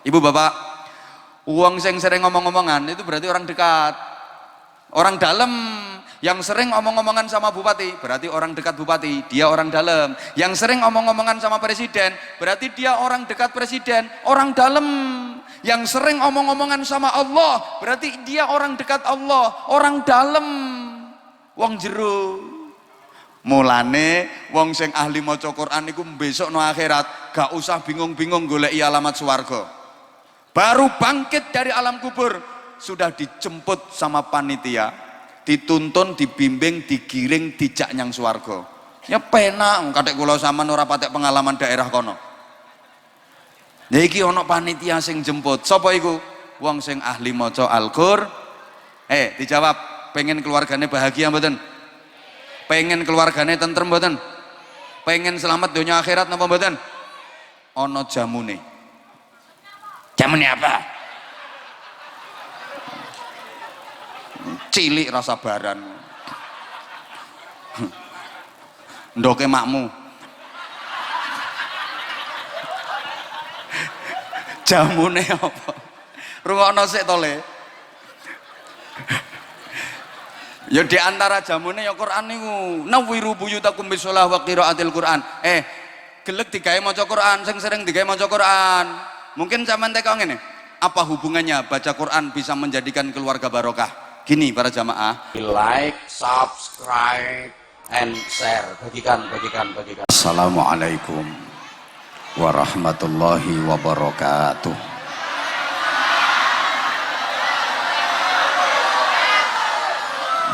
Ibu bapak, uang yang sering ngomong-ngomongan itu berarti orang dekat, orang dalam. Yang sering omong-omongan sama bupati berarti orang dekat bupati, dia orang dalam. Yang sering omong-omongan sama presiden berarti dia orang dekat presiden, orang dalam. Yang sering omong-omongan sama Allah berarti dia orang dekat Allah, orang dalam. Wong jero. Mulane wong sing ahli maca Quran iku besok no akhirat gak usah bingung-bingung goleki alamat swarga. Baru bangkit dari alam kubur sudah dijemput sama panitia, dituntun, dibimbing, digiring, dijak nyang swarga. Ya penak kadek kula sampean ora patek pengalaman daerah kono. Ya iki ana panitia sing jemput. Sapa iku? Wong sing ahli maca Al-Qur'an. Dijawab, pengen keluargane bahagia mboten? Pengen keluargane tentrem mboten? Pengen selamat dunia akhirat napa mboten? Ana jamune. Jamune apa? Cilik rasa baran. Ndoke makmu. Jamune apa? Rungokno sik to Le. Ya di antara jamune ya Quran niku. Nawwiru buyutakum bisolah wa qiraatil Quran. Gelek digawe maca Quran, sing sering digawe maca Quran. Mungkin sampean teko ngene, apa hubungannya baca Quran bisa menjadikan keluarga barokah? Gini para jamaah, like, subscribe, and share. Bagikan. Assalamualaikum warahmatullahi wabarakatuh.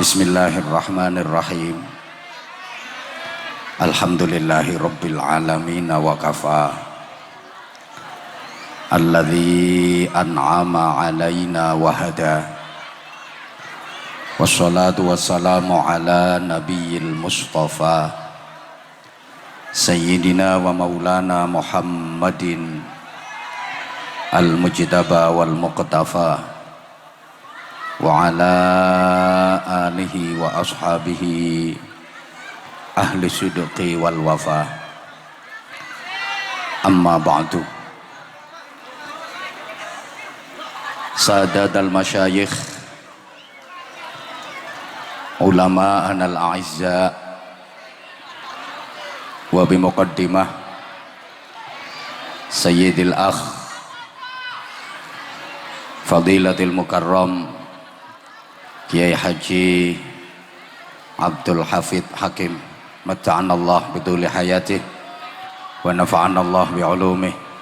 Bismillahirrahmanirrahim. Alhamdulillahi rabbil alamin wa kafa. Alladzi an'ama alaina wa hada. Wassalatu wassalamu ala nabiyil mustafa Sayyidina wa maulana Muhammadin al-mujtaba wal muqtafa wa ala alihi wa ashabihi ahli sidqi wal wafa. Amma ba'du. Sadat al-masyayikh, ulama anal a'izza, wa bimuqaddimah Sayyidil Akh Fadilatil Mukarram Kiai Haji Abdul Hafid Hakim, matta'anallah bituli hayatih wa nafa'anallah bi'ulumih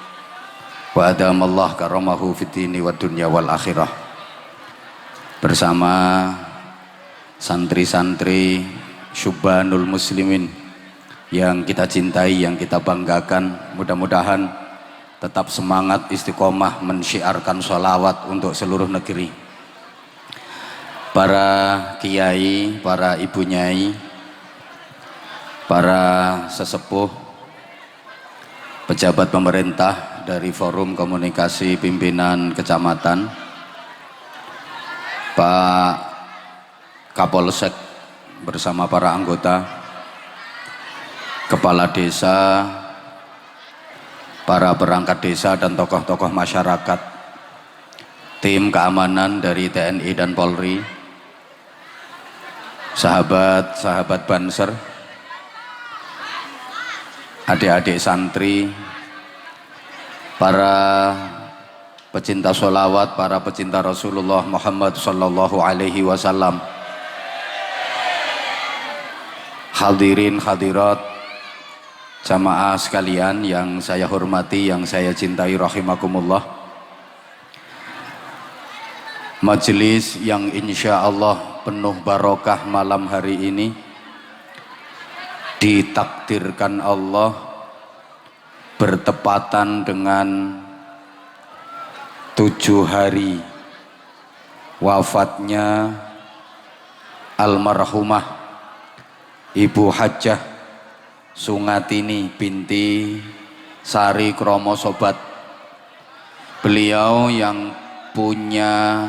wa adamallah karamahu fid dini wa dunya wal akhirah. Bersama santri-santri Syubbanul Muslimin yang kita cintai, yang kita banggakan, mudah-mudahan tetap semangat istiqomah mensyiarkan sholawat untuk seluruh negeri. Para kiai, para ibu nyai, para sesepuh, pejabat pemerintah dari Forum Komunikasi Pimpinan Kecamatan, Pak Kapolsek bersama para anggota, kepala desa, para perangkat desa dan tokoh-tokoh masyarakat, tim keamanan dari TNI dan Polri, sahabat-sahabat Banser, adik-adik santri, para pecinta sholawat, para pecinta Rasulullah Muhammad sallallahu alaihi wasallam, hadirin hadirat, jamaah sekalian yang saya hormati, yang saya cintai rahimakumullah. Majelis yang insya Allah penuh barokah malam hari ini ditakdirkan Allah bertepatan dengan 7 hari wafatnya almarhumah Ibu Hajjah Sungatini binti Sari Kromo Sobat. Beliau yang punya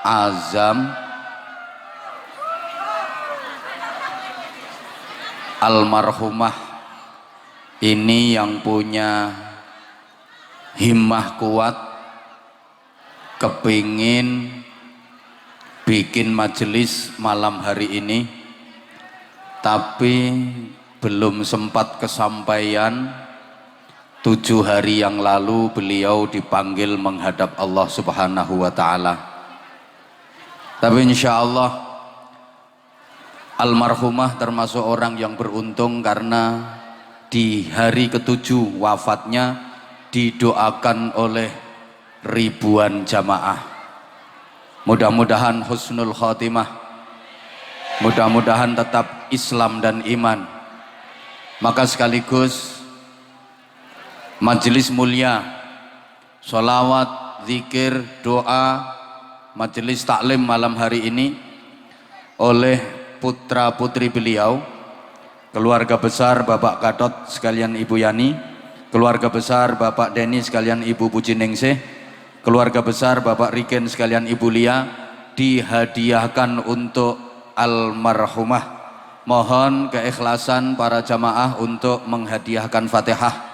azam almarhumah ini, yang punya himmah kuat kepingin bikin majelis malam hari ini, tapi belum sempat kesampaian. 7 hari yang lalu beliau dipanggil menghadap Allah Subhanahu wa ta'ala. Tapi insya Allah almarhumah termasuk orang yang beruntung karena di hari ke-7 wafatnya didoakan oleh ribuan jamaah. Mudah-mudahan husnul khotimah, mudah-mudahan tetap Islam dan iman. Maka sekaligus majelis mulia, sholawat, zikir, doa, majelis taklim malam hari ini oleh putra putri beliau, keluarga besar Bapak Gatot sekalian Ibu Yani, keluarga besar Bapak Denny sekalian Ibu Puji Ningsih, keluarga besar Bapak Riken sekalian Ibu Lia, dihadiahkan untuk almarhumah. Mohon keikhlasan para jamaah untuk menghadiahkan Fatihah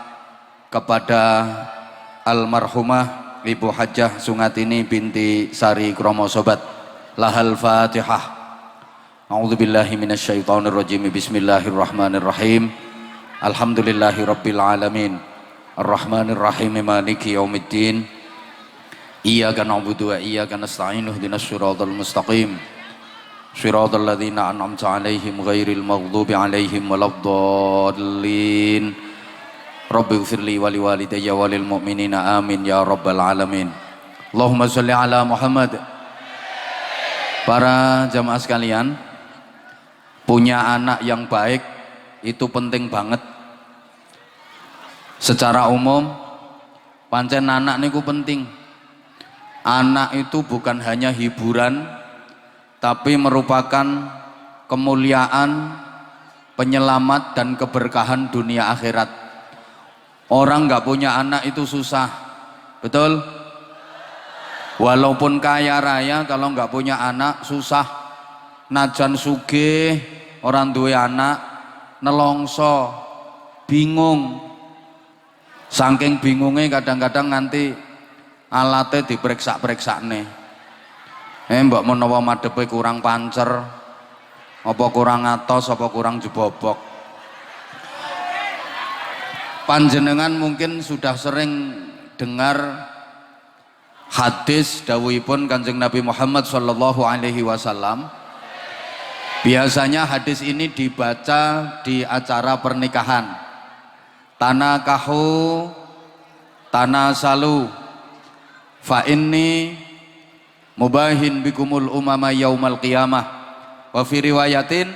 kepada almarhumah Ibu Hajjah Sungatini binti Sari Kromo Sobat. Lahal Fatihah. A'udzubillahi minasyaitonirrajim. Bismillahirrahmanirrahim. Alhamdulillahirabbil alamin. Arrahmanirrahim maliki yaumiddin. Iyyaka na'budu wa iyyaka nasta'in. Ihdinas siratal mustaqim. Shiratal ladzina an'amta 'alaihim ghairil maghdubi 'alaihim waladdallin. Rabbi ighfirli wa liwalidayya wa lil mu'minina amin ya rabbal alamin. Allahumma shalli ala Muhammad. Para jamaah sekalian, punya anak yang baik itu penting banget. Secara umum pancen anak niku penting. Anak itu bukan hanya hiburan, tapi merupakan kemuliaan, penyelamat dan keberkahan dunia akhirat. Orang nggak punya anak itu susah, betul? Walaupun kaya raya, kalau nggak punya anak susah. Najan sugih, orang duwe anak nelongso, bingung. Saking bingungnya kadang-kadang nanti alatnya diperiksa-periksane. Mbak menawa madepe kurang pancer, apa kurang atos, apa kurang jebobok. Panjenengan mungkin sudah sering dengar hadis dawuhipun Kanjeng Nabi Muhammad sallallahu alaihi wasallam. Biasanya hadis ini dibaca di acara pernikahan. Tanakahu tanasalu fa inni mubahin bikumul umama yaumal qiyamah wa fi riwayatin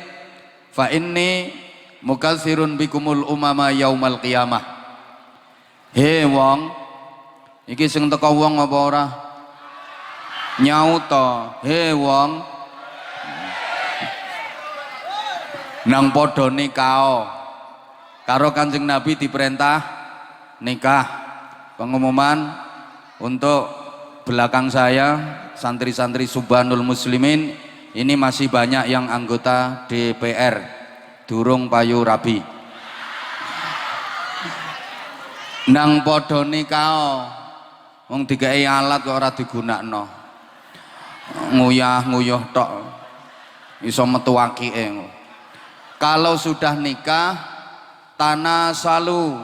fa inni mukatsirun bikumul umama yaumal qiyamah. He wong iki sing teko wong apa ora nyauta. He wong nang padha nikah karo Kanjeng Nabi diperintah nikah. Pengumuman untuk belakang saya, santri-santri Subhanul Muslimin, ini masih banyak yang anggota DPR durung payu rabi. Nang padha nikah wong digawe alat kok ora digunakno. Nguyah-nguyuh tok iso metu akike. Kalau sudah nikah tanah salu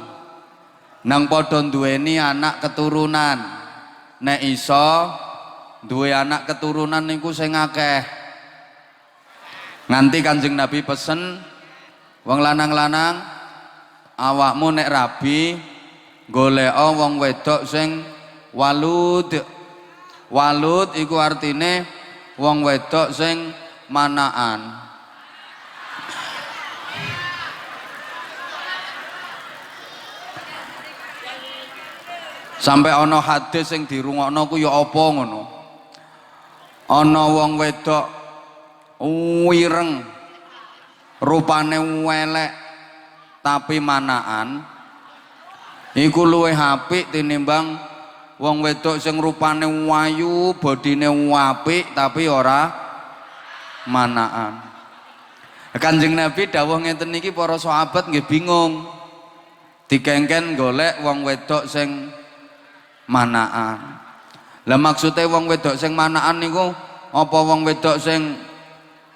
nang padha duweni anak keturunan. Nek iso duwe anak keturunan niku sing akeh. Nganti Kanjeng Nabi pesen wong lanang-lanang awakmu nek rabi golek wong wedok sing walud. Walud iku artine wong wedok sing manaan. Sampai ana hadis sing dirungokno ku ya apa ngono. Ana wong wedok wireng, rupane elek tapi manaan. Iku luwih apik tinimbang wong wedok sing rupane wayu, bodine apik tapi ora manaan. Kanjeng Nabi dawuh ngeten niki para sahabat nggih bingung. Dikengken golek wong wedok sing manaan. Lah maksude wong wedok sing manakan niku apa wong wedok sing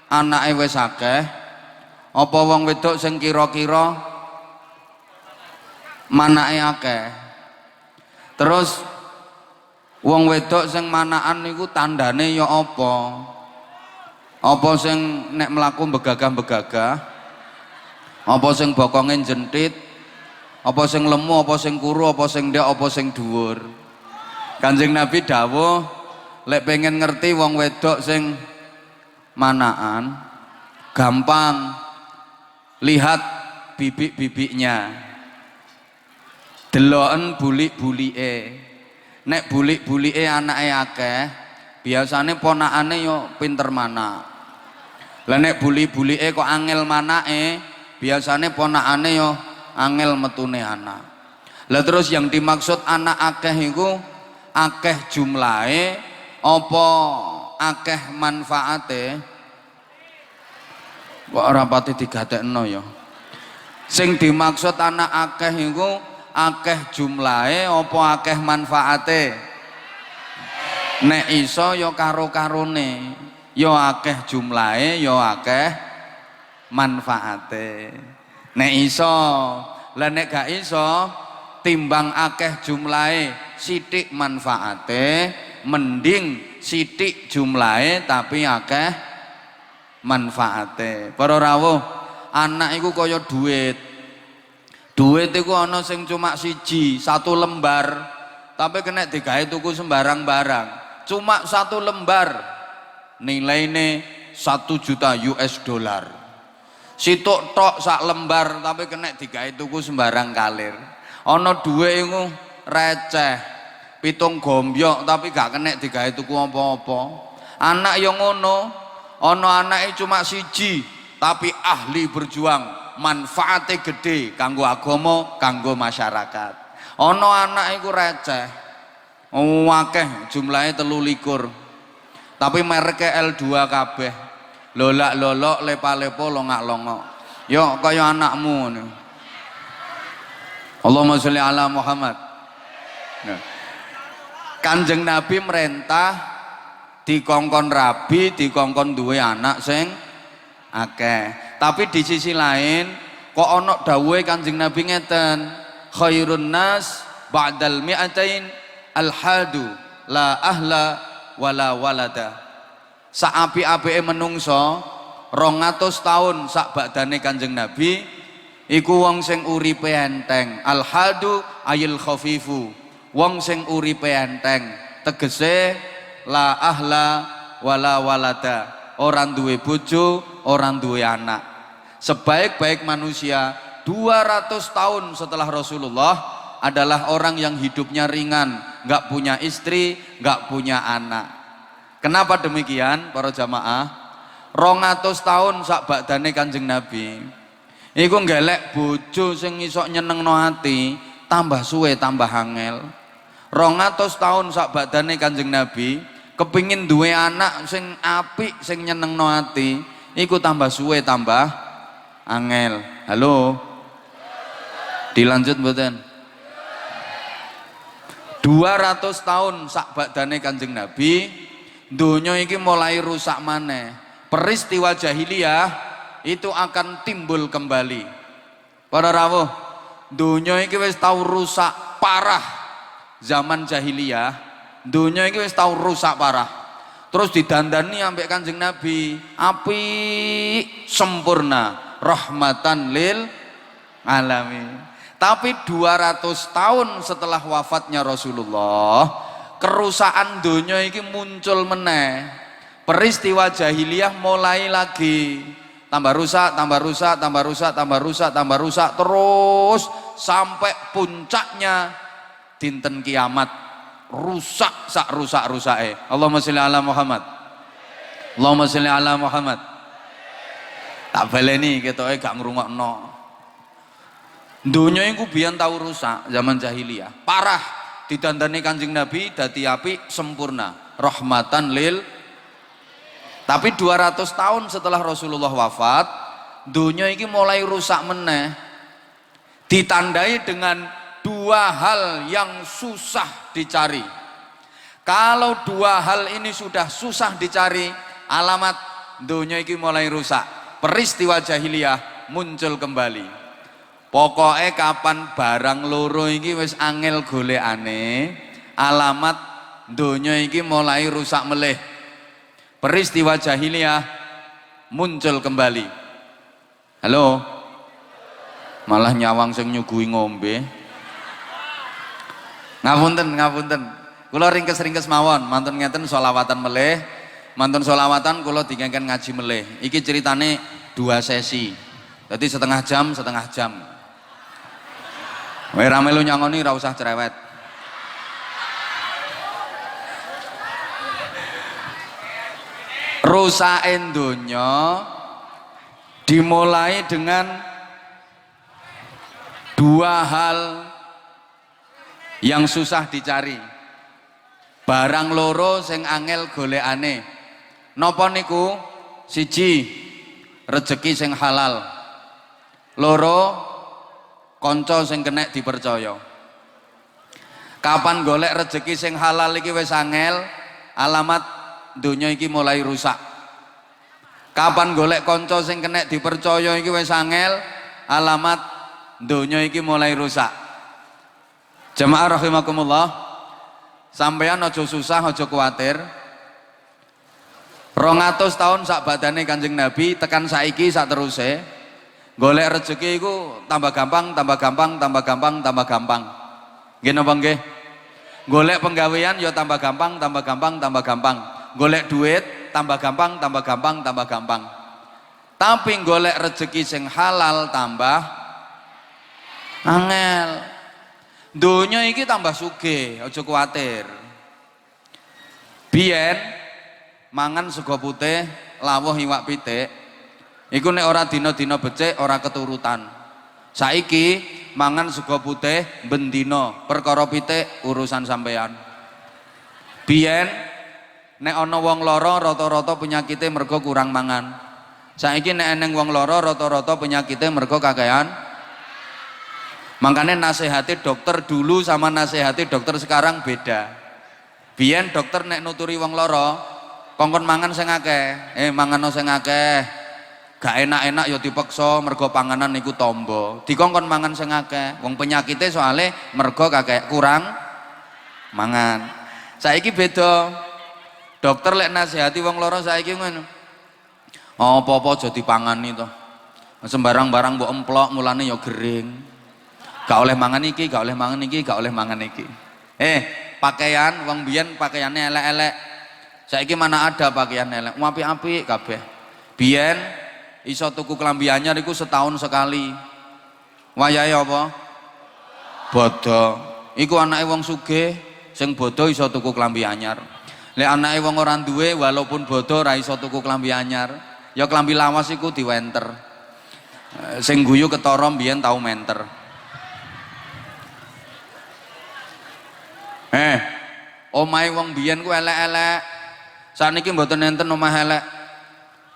anake wis akeh, apa wong wedok sing kira-kira manake akeh. Terus wong wedok sing manakan niku tandane ya apa? Apa sing nek mlaku begagah-begagah? Apa sing bokonge jentit? Apa sing lemu, apa sing kuru, apa sing ndek, apa sing dhuwur? Kanjeng Nabi dawuh, lek pengen ngerti wong wedok sing manakan, gampang lihat bibik-bibiknya, deloken bulik-bulike. Nek bulik-bulike anake akeh, biasane ponakane yo pinter manak. Lah nek bulik-bulike kok angel manake, biasane ponakane yo angel metune anak. Lah terus yang dimaksud anak akeh iku akeh jumlahe apa akeh manfaate? Kok ora pati digatekno ya. Sing dimaksud anak akeh iku akeh jumlahe apa akeh manfaate? Nek iso ya karo-karone, ya akeh jumlahe ya akeh manfaate. Nek iso, lah nek gak iso timbang akeh jumlahe sithik manfaate, mending sithik jumlahe tapi akeh manfaate. Para rawuh, anak iku kaya duit. Duit iku ana sing cuma siji, satu lembar, tapi kena digawe tuku sembarang barang. Cuma satu lembar nilaine 1 juta US dollar. Situk tok sak lembar tapi kena digawe tuku sembarang kalir. Ana duit iku receh, 7 gombyok tapi gak kena digawe tuku apa-apa. Anak yang ngono, ana anake cuma siji tapi ahli berjuang, manfaate gede kanggo agama, kanggo masyarakat. Ana anak iku receh, akeh jumlahe 23 tapi mereke L2 kabeh, lolak-lolok, lepa-lepo, longak-longok. Yo kaya anakmu ngono. Allahumma sholli ala Muhammad. Nah. Kanjeng Nabi merintah dikongkon rabi, dikongkon duwe anak sing akeh. Tapi di sisi lain kok ana dawuhe Kanjeng Nabi ngeten, khairun nas ba'dal mi'atain al-hadu la ahla wala walada. Saapi-apike menungso 200 tahun sak badane Kanjeng Nabi iku wong sing uripe enteng. Al-hadu ayil khafifu, wong sing uripe enteng, tegese la ahla wala walada, orang duwe bojo, orang duwe anak. Sebaik-baik manusia 200 tahun setelah Rasulullah adalah orang yang hidupnya ringan, nggak punya istri, nggak punya anak. Kenapa demikian para jamaah? 200 tahun sak badane Kanjeng Nabi iku ngelek bojo sing iso nyenengno ati, tambah suwe tambah angel. 200 tahun sak badane Kanjeng Nabi kepingin duwe anak sing apik sing nyenengno ati, iku tambah suwe tambah angel. Halo, dilanjut mboten? 200 tahun sak badane Kanjeng Nabi donya iki mulai rusak maneh. Peristiwa jahiliyah itu akan timbul kembali. Para rawuh, donya iki wis tau rusak parah zaman jahiliyah. Donya iki wis tau rusak parah. Terus didandani ambek Kanjeng Nabi, apik sempurna, rahmatan lil alamin. Tapi 200 tahun setelah wafatnya Rasulullah, kerusakan donya iki muncul meneh. Peristiwa jahiliyah mulai lagi, tambah rusak, tambah rusak, tambah rusak, tambah rusak, tambah rusak, terus sampai puncaknya dinten kiamat, rusak sak rusak-rusake. Allahumma sholli ala Muhammad. Allahumma sholli ala Muhammad. Tak baleni ketoke gak ngrungokno. Donya iku biyen tau rusak zaman jahiliyah, parah. Didandani Kanjeng Nabi dadi apik sempurna, rahmatan lil. Tapi 200 tahun setelah Rasulullah wafat, dunia ini mulai rusak meneh. Ditandai dengan 2 hal yang susah dicari. Kalau dua hal ini sudah susah dicari, alamat dunia ini mulai rusak. Peristiwa jahiliyah muncul kembali. Pokoknya kapan barang loro ini wis angel golekane, alamat dunia ini mulai rusak meleh. Peristiwa jahiliyah muncul kembali. Halo? Malah nyawang sing nyuguhi ngombe. Ngapunten. Kula ringkes mawon, mantun ngeten sholawatan meleh, mantun sholawatan kula dikengken ngaji meleh. Iki ceritane 2 sesi, jadi setengah jam. Wae ra melu nyangoni ra usah cerewet. Rusake donya dimulai dengan 2 hal yang susah dicari. Barang loro sing angel golekane. Napa niku? Siji, rejeki sing halal. Loro, kanca sing kenek dipercaya. Kapan golek rejeki sing halal iki wis angel, alamat donya iki mulai rusak. Kapan golek kanca sing kenek dipercaya iki wis angel, alamat donya iki mulai rusak. Jemaah rahimakumullah. Sampeyan aja susah, aja kuwatir. 200 tahun sak badane Kanjeng Nabi tekan saiki sak teruse golek rezeki iku tambah gampang. Nggih napa nggih? Golek penggawean ya tambah gampang. Golek duit tambah gampang. Tapi golek rezeki sing halal tambah angel. Donya iki tambah sugih, aja kuwatir. Biyen mangan sego putih, lawuh iwak pitik, iku nek ora dina-dina becik ora keturutan. Saiki mangan sego putih ben dina, perkara pitik urusan sampean. Biyen nek ana wong lara rata-rata penyakite mergo kurang mangan. Saiki nek eneng wong lara rata-rata penyakite mergo kakean. Makanya nasihati dokter dulu sama nasihati dokter sekarang beda. Biyen dokter nek nuturi wong loro, kongkon mangan sing akeh. Mangan sing akeh. Gak enak-enak ya dipaksa mergo panganan niku tombo. Dikongkon mangan sing akeh. Wong penyakite soale mergo kakek kurang mangan. Saiki beda. Dokter lek nasihati wong loro saiki ngono. Apa-apa aja dipangani to. Sembarang barang mbok emplok mulane ya gering. Gak oleh mangan iki, gak oleh mangan iki. Pakaian wong biyen pakaiannya elek-elek. Saiki mana ada pakaian elek, apik-apik kabeh. Biyen iso tuku klambi anyar iku setahun sekali. Wayahe apa? Bodo. Iku anake wong sugih sing bodo iso tuku klambi anyar. Lek anake wong ora duwe walaupun bodo ora iso tuku klambi anyar, ya klambi lawas iku diwenter. Sing guyu ketara biyen tau menter. Omahe wong biyen ku elek-elek. Saniki mboten enten omah elek.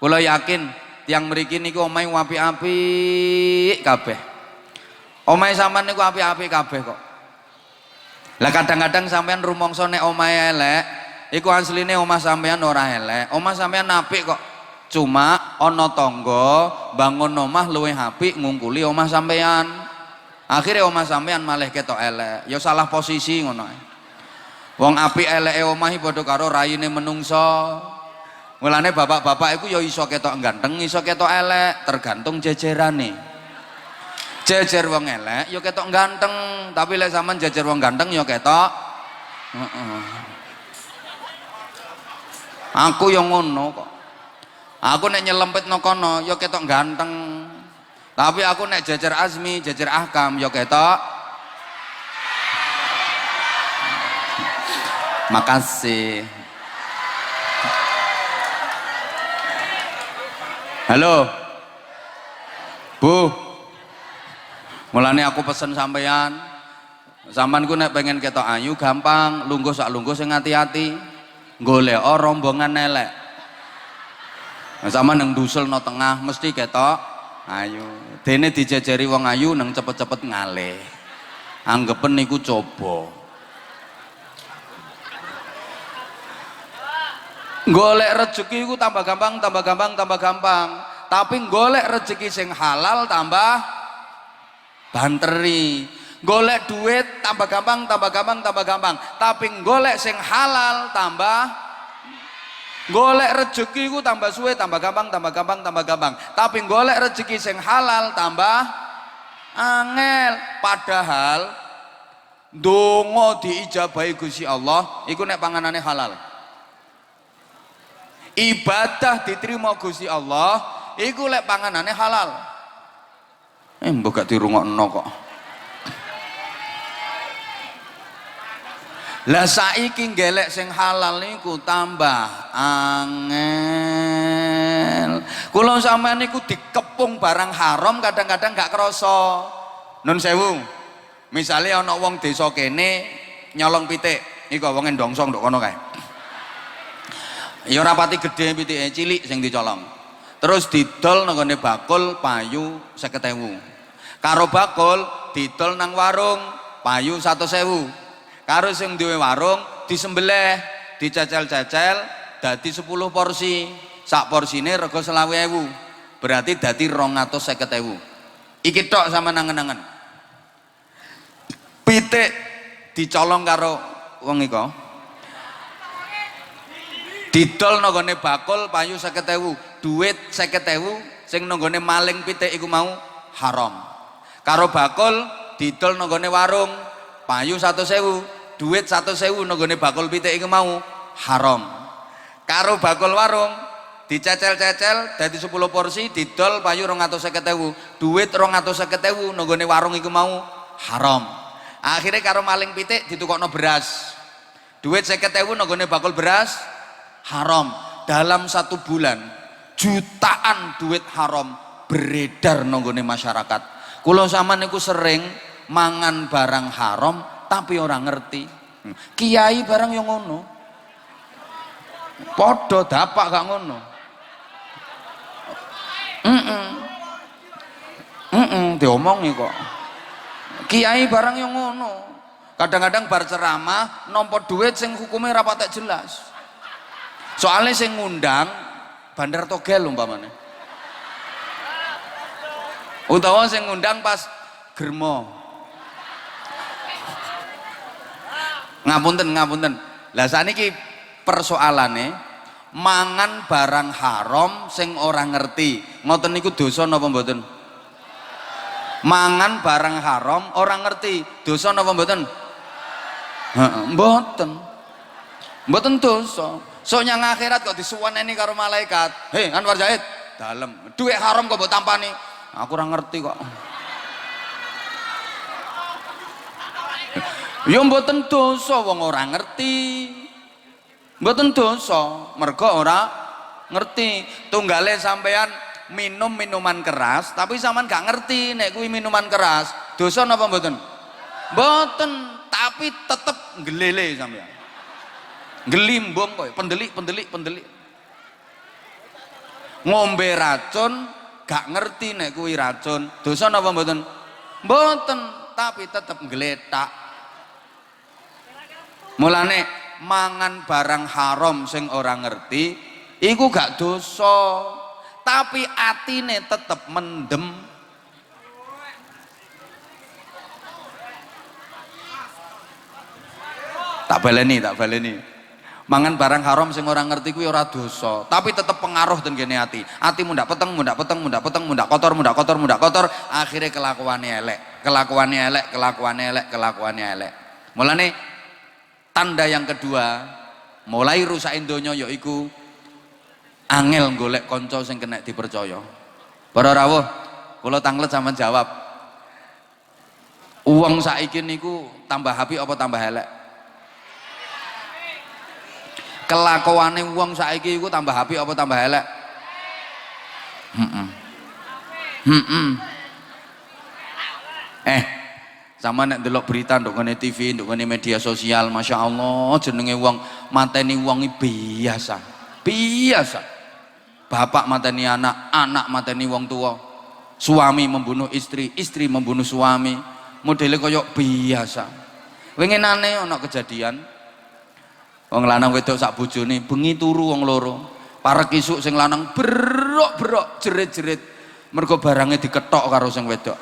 Kula yakin tiyang mriki niku omahe apik-apik kabeh. Omahe sampean niku apik-apik kabeh kok. Lah kadang-kadang sampean rumangsa nek omahe elek, iku asline omah sampean ora elek. Omah sampean apik kok. Cuma ana tangga bangun omah luwih apik ngungkuli omah sampean. Akhire omah sampean malah ketok elek. Ya salah posisi ngono ae. Wong apik eleke omahi padha karo raine menungso. Mulane bapak-bapak iku ya iso ketok ganteng, iso ketok elek, tergantung jejerane. Jejer wong elek ya ketok ganteng, tapi lek sampean jejer wong ganteng ya ketok Aku yang ngono kok. Aku nek nyelempitno kono ya ketok ganteng. Tapi aku nek jejer Azmi, jejer Ahkam ya ketok. Makasih. Halo Bu, mulane aku pesen sampean ku nek pengen ketok ayu gampang, lungguh sak lungguh sing hati-hati, golek rombongan elek. Sampean nang dusul no tengah mesti ketok ayu. Dene dijejeri wong ayu nang cepet-cepet ngalih. Anggepen niku coba. Golek rezeki iku tambah gampang, tambah gampang, tambah gampang. Tapi golek rezeki sing halal tambah banteri. Golek duit tambah gampang, tambah gampang, tambah gampang. Tapi golek sing halal tambah, golek rezeki ku tambah suwe, tambah gampang, tambah gampang, tambah gampang. Tapi golek rezeki sing halal tambah angel. Padahal donga diijabahi Gusti Allah iku nek panganane halal. Ibadah diterima Gusti Allah iku lek panganane halal. Mbok gak dirungokno kok. Lah saiki ngelek sing halal niku tambah angel. Kula sampean niku dikepung barang haram kadang-kadang gak krasa. Nun sewu. Misale ana wong desa kene nyolong pitik, iku wong ndongsong nduk kono kae. Ya ora pati gedhe pitike, cilik sing dicolong. Terus didol nang ngene bakul payu 50.000. Karo bakul didol nang warung payu 100.000. Karo sing duwe warung disembelih, dicecel-cecel dadi 10 porsi. Sak porsine rega 20.000. Berarti dadi 250.000. Iki tok sama nangen-nangen. Pitik dicolong karo wong iku. Didol nang ngene bakul payu 50.000. Duit 50.000 sing nang ngene maling pitik iku mau haram. Karo bakul didol nang ngene warung payu 100.000, duit 100.000 nang ngene bakul pitik iku mau haram. Karo bakul warung dicecel-cecel dadi 10 porsi didol payu 250.000, duit 250.000 nang ngene warung iku mau haram. Akhirnya karo maling pitik ditukokno beras. Duit 50.000 nang ngene bakul beras haram. Dalam 1 bulan jutaan duit haram beredar nang ngene masyarakat. Kula sampean niku sering mangan barang haram tapi orang ngerti. Kiai barang yang ngono. Padha dapak gak ngono. Diomongi kok. Kiai barang yang ngono. Kadang-kadang bar ceramah nampa duit sing hukumnya ra patek jelas. Soalnya sing ngundang Bandar Togel umpamane. Utawa sing ngundang pas Germo. Ngapunten. Lah saniki persoalane mangan barang haram sing ora ngerti. Ngoten niku dosa napa mboten? Mangan barang haram orang ngerti, dosa napa mboten? Heeh, mboten dosa. So nyang akhirat kok disuwaneni karo malaikat. Hei Anwar Zaid, dalem. Duit haram kok mbok tampani. Aku ora ngerti kok. Ya mboten dosa wong ora ngerti. Mboten dosa, mergo ora ngerti. Tunggale sampean minum minuman keras tapi sampean gak ngerti nek kuwi minuman keras. Dosa napa mboten? Mboten, tapi tetep ngelele sampean. Ngelimbung kowe, pendelik. Ngombe racun gak ngerti nek kuwi racun. Dosa napa mboten? Mboten, tapi tetep ngletak. Mulane mangan barang haram sing ora ngerti iku gak dosa, tapi atine tetep mendem. Tak baleni. Mangan barang haram sing ora ngerti kuwi ora dosa, tapi tetep pengaruh ten kene ati. Atimu ndak peteng, mundak kotor, akhirnya kelakuannya elek. Mulane tanda yang kedua mulai rusakin donya yaiku angel golek kanca sing kena dipercaya. Para rawuh, kula tanglet sampean jawab. Uang saiki niku tambah apik apa tambah elek? Kelakuane wong saiki iku tambah apik apa tambah elek? Sama nek delok berita nduk ngene TV, nduk ngene media sosial, Masya Allah jenenge wong mateni wong biasa. Bapak mateni anak, anak mateni wong tua, suami membunuh istri, istri membunuh suami, modelnya koyok biasa. Winginane ana kejadian Wong lanang wedok sak bojone bengi turu wong loro. Parek isuk sing lanang berok-berok jerit-jerit. Mergo barangnya diketok karo sing wedok.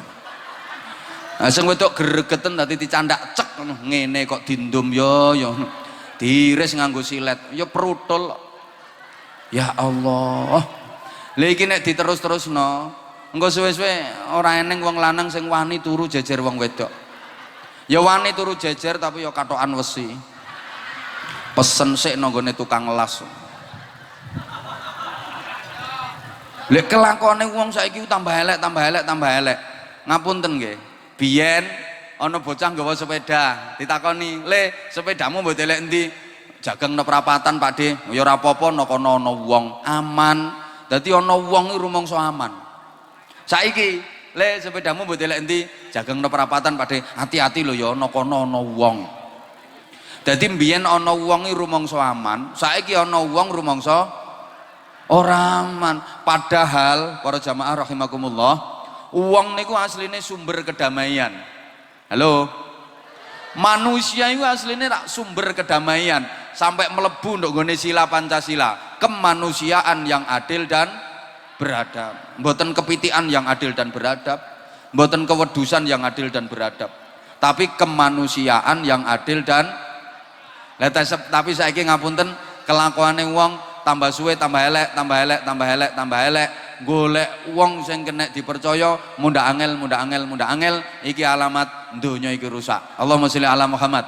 Nah, sing wedok gregeten dadi dicandak cek ngono. Ngene kok dindum yo. Diiris nganggo silet. Ya perutul. Ya Allah. Lha iki nek diterus-terusno, engko suwe-suwe ora eneng wong lanang sing wani turu jejer wong wedok. Ya wani turu jejer tapi ya katokan wesi. Pesen sik nang gone tukang las. Lek kelakone wong saiki tambah elek, tambah elek, tambah elek. Ngapunten nggih. Biyen ana bocah nggawa sepeda, ditakoni, "Le, sepedamu mbok delek endi?" "Jageng nang perapatan, Pakde." "Ya ora apa-apa, nang kono ana wong." Aman. Dadi ana wong iki rumangsa aman. Saiki, "Le, sepedamu mbok delek endi?" "Jageng nang perapatan, Pakde." "Hati-hati lho ya, nang kono ana wong." Dadi mbiyen ana wong iki rumangsa aman, saiki ana wong rumangsa ora aman. Padahal para jamaah rahimakumullah, wong niku asline sumber kedamaian. Halo. Manusia itu asline rak sumber kedamaian sampai melebu nduk nggone sila Pancasila, kemanusiaan yang adil dan beradab. Mboten kepitian yang adil dan beradab, mboten kewedusan yang adil dan beradab, tapi kemanusiaan yang adil dan tapi saiki ngapunten kelakuane wong tambah suwe tambah elek, tambah elek, tambah elek, tambah elek. Golek wong sing kena dipercaya munda angel, munda angel, munda angel. Iki alamat donya iki rusak. Allahumma sholli ala Muhammad.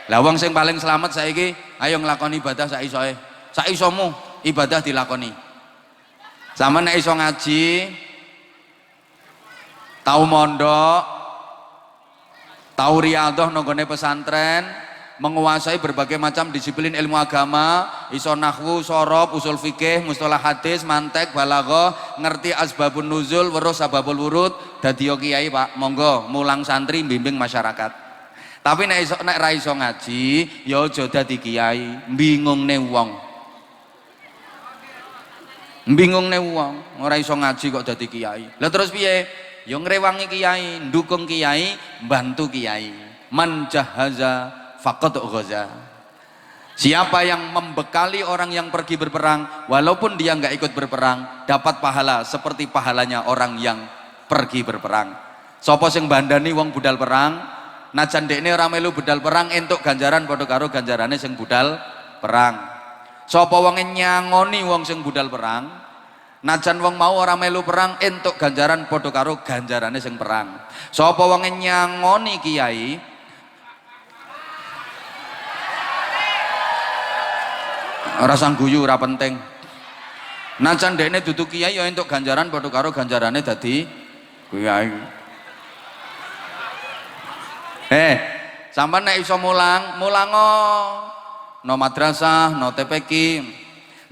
Lah wong sing paling selamat saiki ayo nglakoni ibadah sak isoe. Sak isomu ibadah dilakoni. Sama nek iso ngaji, tau mondok, tau riyadhah nang gone pesantren, menguasai berbagai macam disiplin ilmu agama, iso nahwu, sorob, usul fikih, mustalah hadis, mantek, balaghah, ngerti asbabun nuzul, weruh sababul wurud, dadi kiai Pak, monggo mulang santri bimbing masyarakat. Tapi nek ra iso ngaji, ya aja dadi kiai, bingungne wong. Bingungne wong, ora iso ngaji kok dadi kiai. Lah terus piye? Ya ngrewangi kiai, ndukung kiai, bantu kiai. Man jahaza faqad ghaza. Siapa yang membekali orang yang pergi berperang, walaupun dia nggak ikut berperang, dapat pahala seperti pahalanya orang yang pergi berperang. Sapa sing bandani wong budal perang, najan dekne ora melu budal perang, entuk ganjaran padha karo ganjarane sing budal perang. Sapa wong nyangoni wong sing budal perang, najan wong mau ora melu perang, entuk ganjaran padha karo ganjarane sing perang. Sapa wong nyangoni kiai, ora sang guyu ora penting. Najan dekne dudu kiai ya entuk ganjaran padha karo ganjarane dadi kiai. Sampeyan nek iso mulang, mulango no madrasah, no TPQ.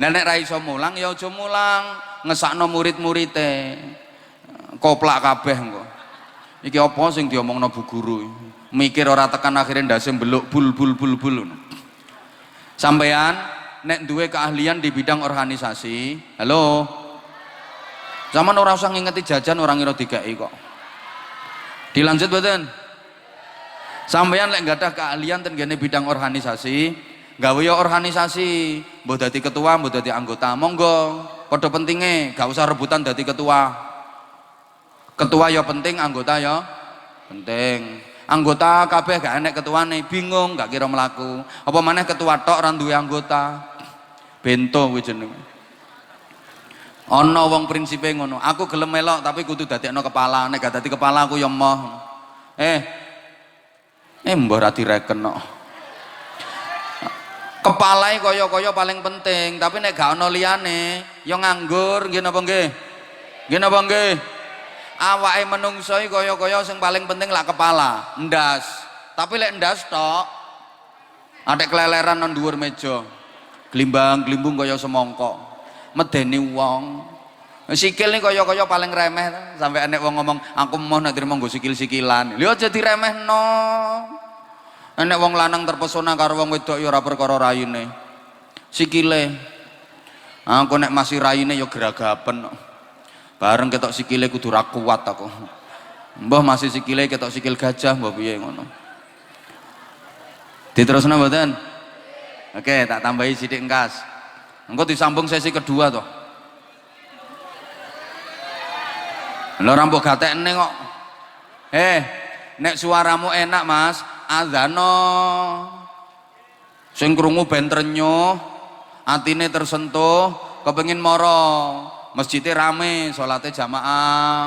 Nek ra iso mulang ya aja mulang, ngesakno murid-murite. Koplak kabeh engko. Iki apa sing diomongno Bu Guru? Mikir ora tekan akhirnya ndase mbeluk bul. Sampeyan nek duwe keahlian di bidang organisasi, halo, zaman orang usah ngingeti jajan orang ngira dikai kok. Dilanjut mboten? Sampeyan lek nggak ada keahlian ten gene bidang organisasi, gawe ya organisasi, mbok dadi ketua, mbok dadi anggota, monggo. Padha pentinge, gak usah rebutan dadi ketua. Ketua ya penting, anggota ya penting. Anggota kabeh gak enek ketuane, bingung, gak kira melaku. Apa maneh ketua tok ora duwe anggota. Bento kuwi jenenge. Ana wong prinsipe ngono, aku gelem melok tapi kudu dadekno kepala, nek gak dadi kepala aku ya emoh. Mbah ra direken kok. Kepalae kaya-kaya paling penting, tapi nek gak ana liyane ya nganggur, nggih napa nggih? Nggih napa nggih? Awake menungso iki kaya-kaya sing paling penting lak kepala, ndas. Tapi lek ndas tok, atek keleleran nang dhuwur meja. Glimbang-glimbung kaya semongko, medeni wong. Sikil ini kaya-kaya paling remeh, sampai enek wong ngomong aku mau nek trimo nggo sikil-sikilan. Lha aja diremehno. Enek wong lanang terpesona karo wong wedok ya ora perkara raine. Sikile. Aku nek masih raine ya geragapen. Bareng ketok sikile kudu ra kuat aku. Mbah masih sikile ketok sikil gajah mbah piye ngono. Diterusna mboten? Oke, tak tambahi sidik engkas. Engko disambung sesi kedua toh. Lho rambut gatekne kok. Nek suaramu enak Mas, adzano. Sing krungu ben trenyuh, atine tersentuh, kepengin moro, masjidnya rame, sholatnya jamaah.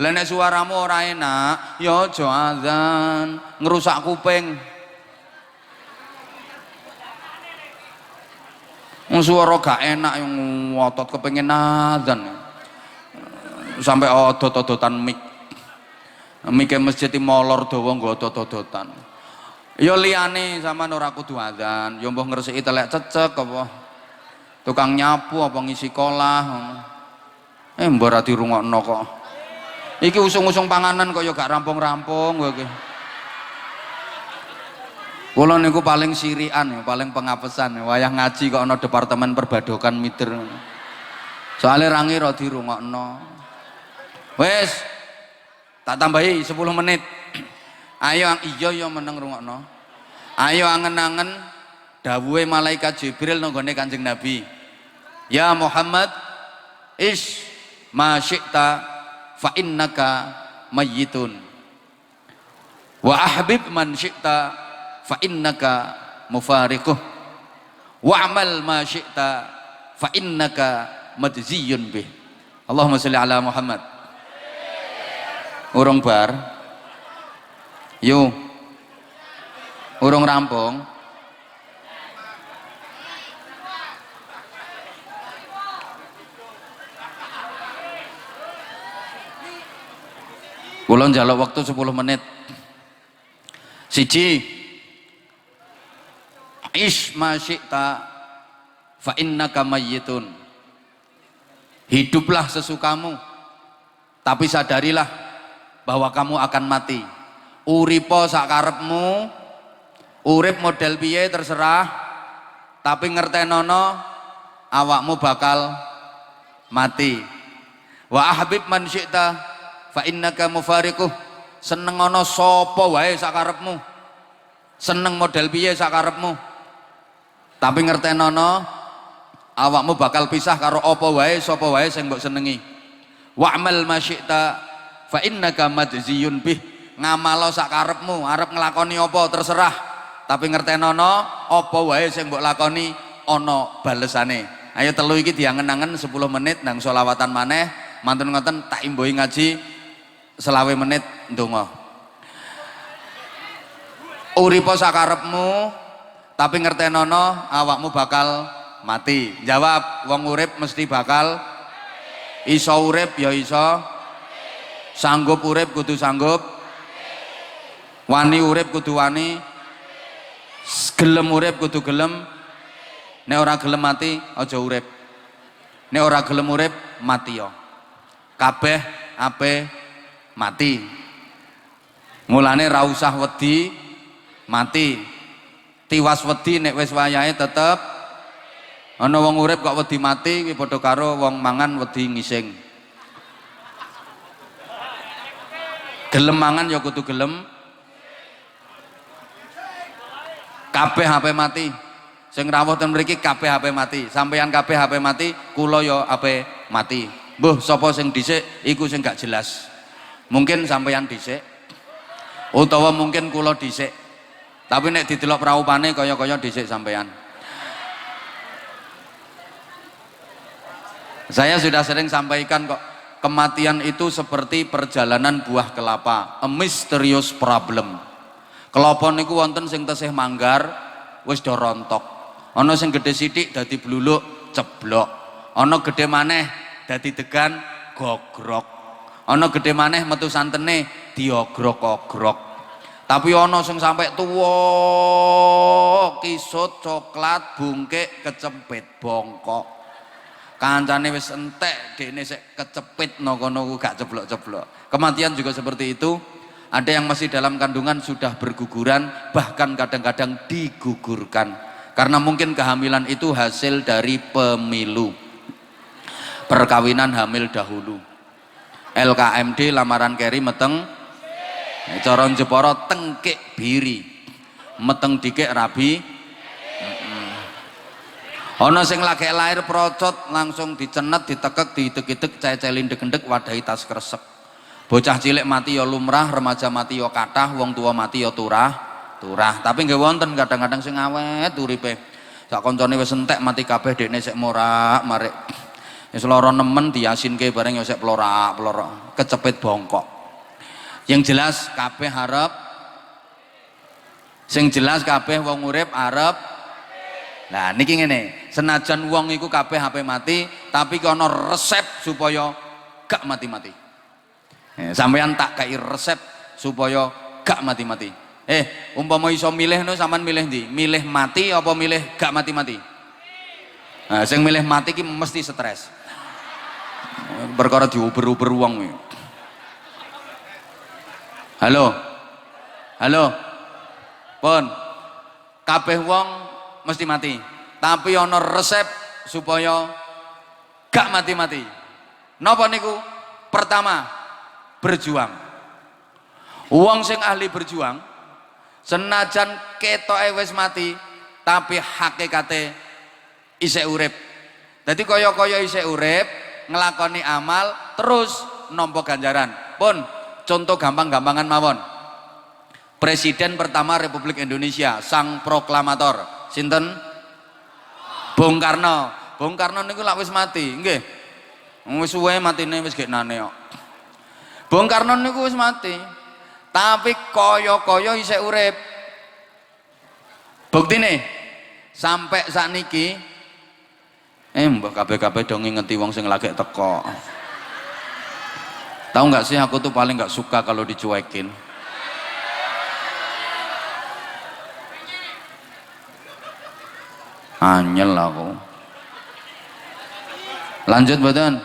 Lah nek suaramu ora enak, ya aja adzan, ngerusak kuping. Suara gak enak yang ngotot kepengin adzan. Sampai odot-odotan mik. Mike masjid molor dawa nggo odot-odotan. Ya liyane sampean ora kudu adzan, ya mbah ngresiki telek cecek apa tukang nyapu apa ngisi kolah. Mbah ora dirungokno kok. Iki usung-usung panganan kok ya gak rampung-rampung kowe iki. Kula niku paling sirian, paling pengapesan, wayah ngaji kok ana departemen perbadokan mider. Soale rangi ora dirungokno. Wes tak tambahi 10 menit. Ayo iya meneng rungokno. Ayo angen-angen dawuhe malaikat Jibril nang gone Kanjeng Nabi. Ya Muhammad, ish ma syi'ta fa innaka mayyitun. Wa ahbib man syi'ta fa innaka mufariquh. Wa'mal ma syi'ta fa innaka madziyun bih. Allahumma sholli ala Muhammad. Urung bar. Yo, urung rampung. Kula njaluk waktu 10 menit. Siji, ish ma syi'ta fa innaka mayyitun. Hiduplah sesukamu, tapi sadarilah bahwa kamu akan mati. Uripo sakarepmu, urip model piye terserah, tapi ngertenono awakmu bakal mati. Wa ahbib man syi'ta fa innaka mufariquh. Senengono sapa wae sakarepmu, seneng model piye sakarepmu, tapi ngertenono awakmu bakal pisah karo apa wae sapa wae sing mbok senengi. Wa'mal ma syi'ta fa innaka madziyun bih. Ngamalo sakarepmu, arep nglakoni apa terserah, tapi ngertenono apa wae sing mbok lakoni ana balesane. Ayo telu iki diangen-angen 10 menit nang selawatan maneh, mantun ngoten tak imbuhi ngaji 20 menit ndonga. Uripo sakarepmu, tapi ngertenono awakmu bakal mati. Jawab, wong urip mesti bakal iso urip ya iso, sanggup urip kudu sanggup, wani urip kudu wani, gelem urip kudu gelem. Nek ora gelem mati aja urip, nek ora gelem urip mati ya. Kabeh ape mati. Mulane ra usah wedi mati, tiwas wedi nek wis wayahe tetep. Ana wong urip kok wedi mati kuwi padha karo wong mangan wedi ngising. Gelem mangan ya kudu gelem. Kabeh HP mati. Sing rawuh ten mriki kabeh HP mati. Sampeyan kabeh HP mati, kula ya HP mati. Mbuh sapa sing dhisik iku sing gak jelas. Mungkin sampeyan dhisik utawa mungkin kula dhisik. Tapi nek didelok praupane kaya-kaya dhisik sampeyan. Saya sudah sering sampaikan kok, kematian itu seperti perjalanan buah kelapa, a mysterious problem. Kelapa niku wonten sing tesih manggar wis do rontok. Ana sing gedhe sithik dadi bluluk ceblok. Ana gedhe maneh dadi degan gogrok. Ana gedhe maneh metu santene diogrok-ogrok. Tapi ana sing sampai tuwa kisut coklat bungkik kecepit bongkok. Kancane wis entek dekne sik kecepit no kono gak ceblok-ceblok. Kematian juga seperti itu. Ada yang masih dalam kandungan sudah berguguran, bahkan kadang-kadang digugurkan. Karena mungkin kehamilan itu hasil dari pemilu. Perkawinan hamil dahulu. LKMD lamaran keri meteng. Coron Jeporo tengkik biri. Meteng dikik rabi. Ana sing lagi lahir procot langsung dicenet, ditekek, diidek-idek, ceceli ndek-ndek wadahi tas kresek. Bocah cilik mati ya lumrah, remaja mati ya kathah, wong tua mati ya turah. Tapi nggih wonten kadang-kadang sing awet uripe. Sak koncone wis entek mati kabeh dekne sik morak-marik. Wis lara nemen diyasinke bareng ya sik plorak-plorok, kecepit bongkok. Yang jelas kabeh harap sing jelas kabeh wong urip arep. Nah niki ngene, senajan wong iku kabeh ape mati, tapi ki ana resep supaya gak mati-mati. Sampeyan tak kai resep supaya gak mati-mati. Umpama iso milih no sampean milih ndi? Milih mati apa milih gak mati-mati? Nah, sing milih mati ki mesti stres. Perkara diuber-uber wong iki. Halo. Pun. Kabeh wong mesti mati. Tapi ana resep supaya gak mati-mati. Napa niku? Pertama, berjuang. Wong sing ahli berjuang senajan ketoke wis mati tapi hakikate isih urip. Dadi kaya-kaya isih urip, nglakoni amal terus nampa ganjaran. Pun contoh gampang-gampangan mawon. Presiden pertama Republik Indonesia, sang proklamator, sinten? Bung Karno. Bung Karno niku lak wis mati, nggih. Wis suwe matine wis geknane kok. Bung Karno niku wis mati. Tapi kaya-kaya isih urip. Buktine sampai sakniki mbah kabeh-kabeh dong ngingeti wong sing lagi teko. Tahu nggak sih aku tuh paling nggak suka kalau dicuekin. Anyel aku. Lanjut mboten?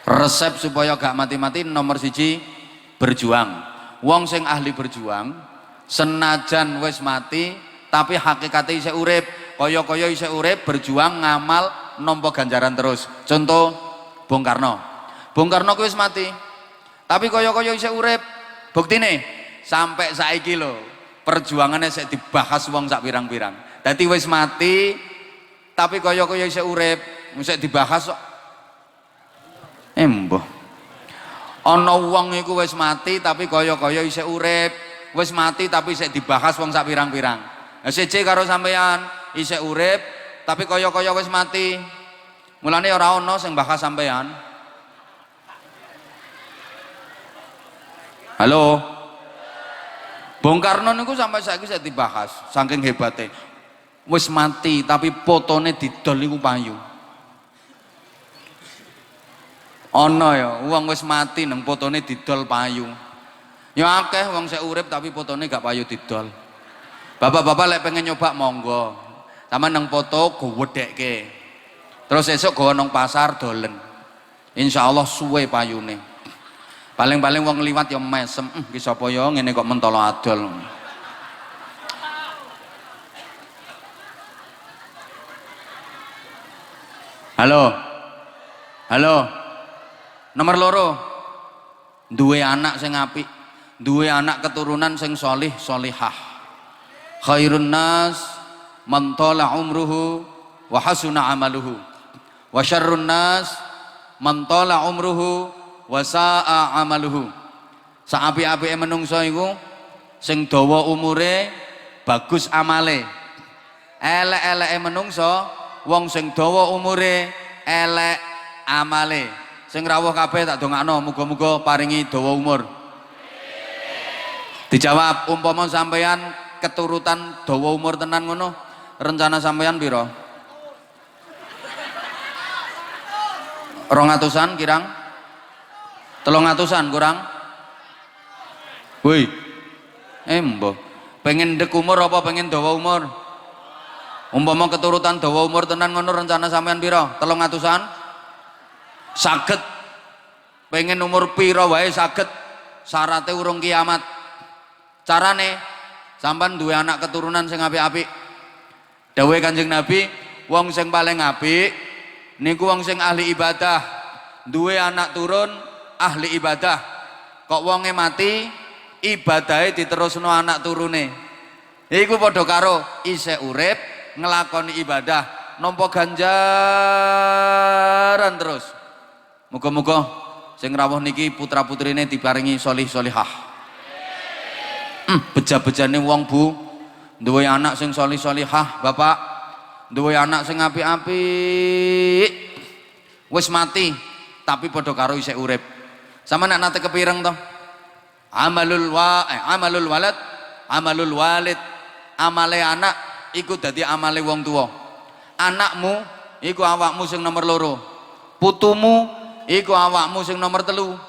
Resep supaya gak mati-mati nomor 1 berjuang. Wong sing ahli berjuang senajan wis mati tapi hakikate isih urip, kaya-kaya isih urip, berjuang ngamal nampa ganjaran terus. Contoh Bung Karno. Bung Karno kuwi wis mati tapi kaya-kaya isih urip. Buktine sampai saiki lho perjuangannya sik dibahas wong sak pirang-pirang. Dadi wis mati tapi kaya-kaya isih urip, sik dibahas kok. Mbah. Ana wong iku wis mati tapi kaya-kaya isih urip, wis mati tapi isih dibahas wong sak pirang-pirang. Lah siji karo sampean isih urip tapi kaya-kaya wis mati. Mulane ora ana sing bahas sampean. Halo. Bung Karno niku sampai saiki isih dibahas saking hebate. Wis mati tapi fotone didol iku payu. Ana ya wong wis mati nang fotone didol payu. Ya akeh wong sik urip tapi fotone gak payu didol. Bapak-bapak lek pengen nyoba monggo. Sama nang foto gowedhekke. Terus esuk gawa nang pasar dolen. Insyaallah suwe payune. Paling-paling wong liwat ya mesem, ki sapa ya ngene kok mentolo adol. Halo. Nomor 2, duwe anak sing apik, duwe anak keturunan sing solih solihah. Khairun nas man tala umruhu wa hasuna amaluhu wa syarrun nas man tala umruhu wa sa'a amaluhu. Saapi-apike menungso iku sing dawa umure bagus amale. Elek-eleke menungso wong sing dawa umure elek amale. Sing rawuh kabeh tak dongakno muga-muga paringi dawa umur. Dijawab, umpama sampeyan keturutan dawa umur tenan ngono, rencana sampeyan piro? 200-an kirang? 300-an kurang? Woi. Mbah. Pengen ndek umur apa pengen dawa umur? Umpama keturutan dawa umur tenan ngono rencana sampeyan piro? 300-an? Saged pengen umur piro wae saged, syaratnya urung kiamat. Carane sampean duwe anak keturunan sing apik-apik. Dawuhe Kanjeng Nabi, wong sing paling apik niku wong sing ahli ibadah, duwe anak turun ahli ibadah. Kok wonge mati ibadahe diterusno anak turune. Iku padha karo isih urip ngelakoni ibadah nampa ganjaran terus. Muga-muga sing rawuh niki putra-putrine diparingi solih solihah. Beja-bejane wong Bu duwe anak sing solih solihah, bapak duwe anak sing apik-apik wis mati tapi padha karo isih urip. Sama nek nate kepireng to? Amalul walad amalul walid, amale anak iku dadi amale wong tuwa. Anakmu iku awakmu sing nomor loro, putumu iku awakmu sing nomor telu,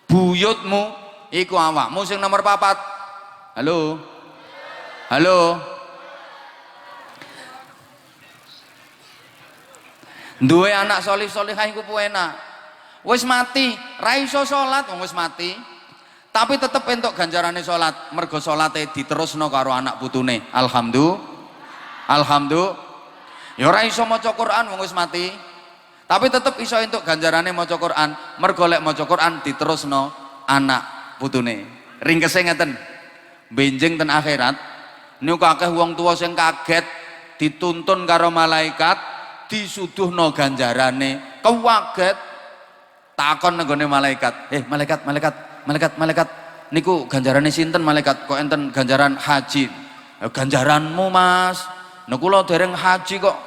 buyutmu iku awakmu sing nomor papat. Halo halo, duwe anak solih solihah iku enak. Wis mati ra iso salat wong wis mati tapi tetep entuk ganjarane salat mergo salate diterusno karo anak putune. Alhamdulillah. Ya ora iso maca Quran wong wis mati tapi tetep iso entuk ganjarane maca Quran mergo lek maca Quran diterusno anak putune. Ringkese ngeten, benjing ten akhirat niku akeh wong tuwa sing kaget dituntun karo malaikat disuduhno ganjarane kewaget takon nenggone malaikat, malaikat niku ganjarane sinten malaikat? Kok enten ganjaran haji? Ganjaranmu Mas, nek kula dereng haji kok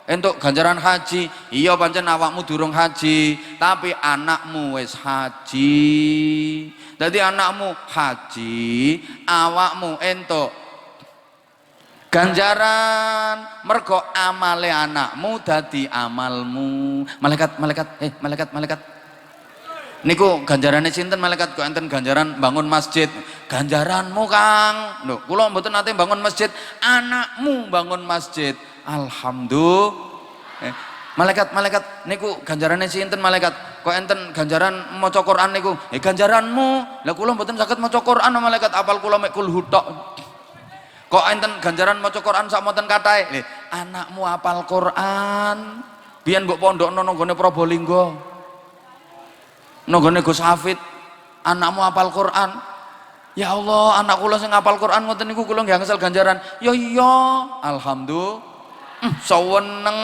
entuk ganjaran haji. Iya pancen awakmu durung haji tapi anakmu wis haji. Dadi anakmu haji, awakmu entuk ganjaran mergo amale anakmu dadi amalmu. Malaikat niku ganjarane sinten malaikat? Kok enten ganjaran bangun masjid? Ganjaranmu Kang. Lho, kula mboten nate bangun masjid, anakmu bangun masjid. Alhamdulillah. Malaikat niku ganjarane sinten malaikat? Kok enten ganjaran maca Quran niku? Ganjaranmu. Lah kula mboten saged maca Quran malaikat, apal kula mek kulhu tok. Kok enten ganjaran maca Quran sak monten kathahe? Anakmu apal Quran. Biyen mbok pondokno nang gone Probolinggo. Nonggone Gus Hafid, anakmu hafal Quran. Ya Allah, anak kula sing hafal Quran ngoten niku kula nggih angsal ganjaran. Ya iya, alhamdulillah. Saweneng.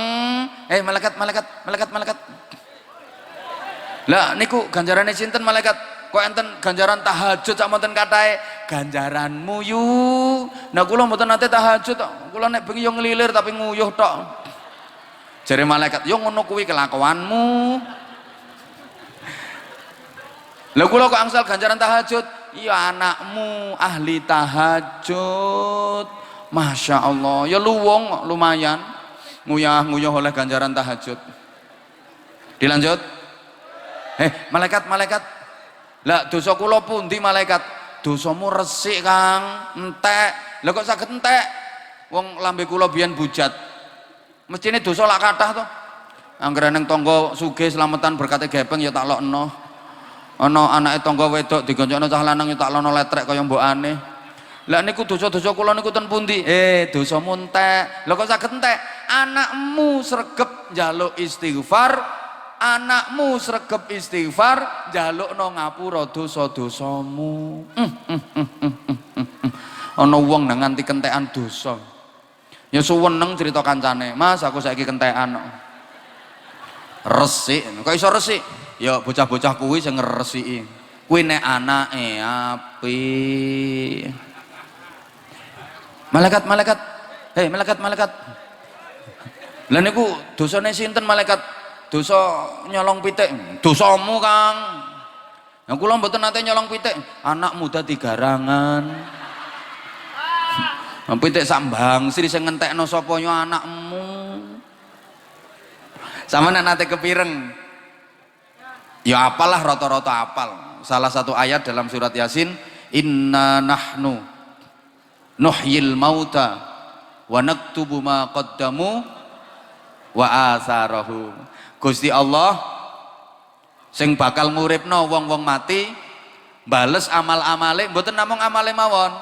Malaikat. Lah niku ganjarane sinten malaikat? Kok enten ganjaran tahajud sak monten kathahe? Ganjaranmu yu. Nah kula mboten nate tahajud tok. Kula nek bengi yo nglilir tapi nguyuh tok. Jare malaikat, "Yo ngono kuwi kelakuanmu." Lah kula kok angsal ganjaran tahajud? Ya anakmu ahli tahajud. Masya Allah, ya luwung lumayan nguyah oleh ganjaran tahajud. Dilanjut. Malaikat. Lah dosa kula pundi malaikat? Dosamu resik Kang, entek. Lah kok saged entek? Wong lambe kula biyen bujat. Mestine dosa lak kathah to. Anggere ning tangga sugih slametan berkate gepeng ya tak lokno. Ana anake tangga wedok digonjokno cah lanang ya tak lono letrek kaya mbokane. Lah niku dosa-dosa kula niku ten pundi? Dosamu entek. Lah kok saged entek? Anakmu sregep njaluk istighfar, anakmu sregep istighfar, njalukno ngapura dosa-dosamu. Ana wong nang nganti kentekan dosa. Ya suweneng cerita kancane, "Mas, aku saiki kentekan." Resik, kok iso resik? Ya bocah-bocah kuwi sing ngresiki. Kuwi nek anake apik. Malaikat. Malaikat. Lah niku dosane sinten malaikat? Dosa nyolong pitik. Dosamu Kang. Nah kula mboten nate nyolong pitik. Anak muda digarangan. Pitik sak bangsri sing ngentekno sapa ya anakmu. Sama nate kepireng. Ya apalah rata-rata apal. Salah satu ayat dalam surat Yasin, "Inna nahnu nuhyil mauta wa naktubu ma qaddamu wa atharahu." Gusti Allah sing bakal nguripno wong-wong mati, bales amal-amale, mboten namung amale mawon,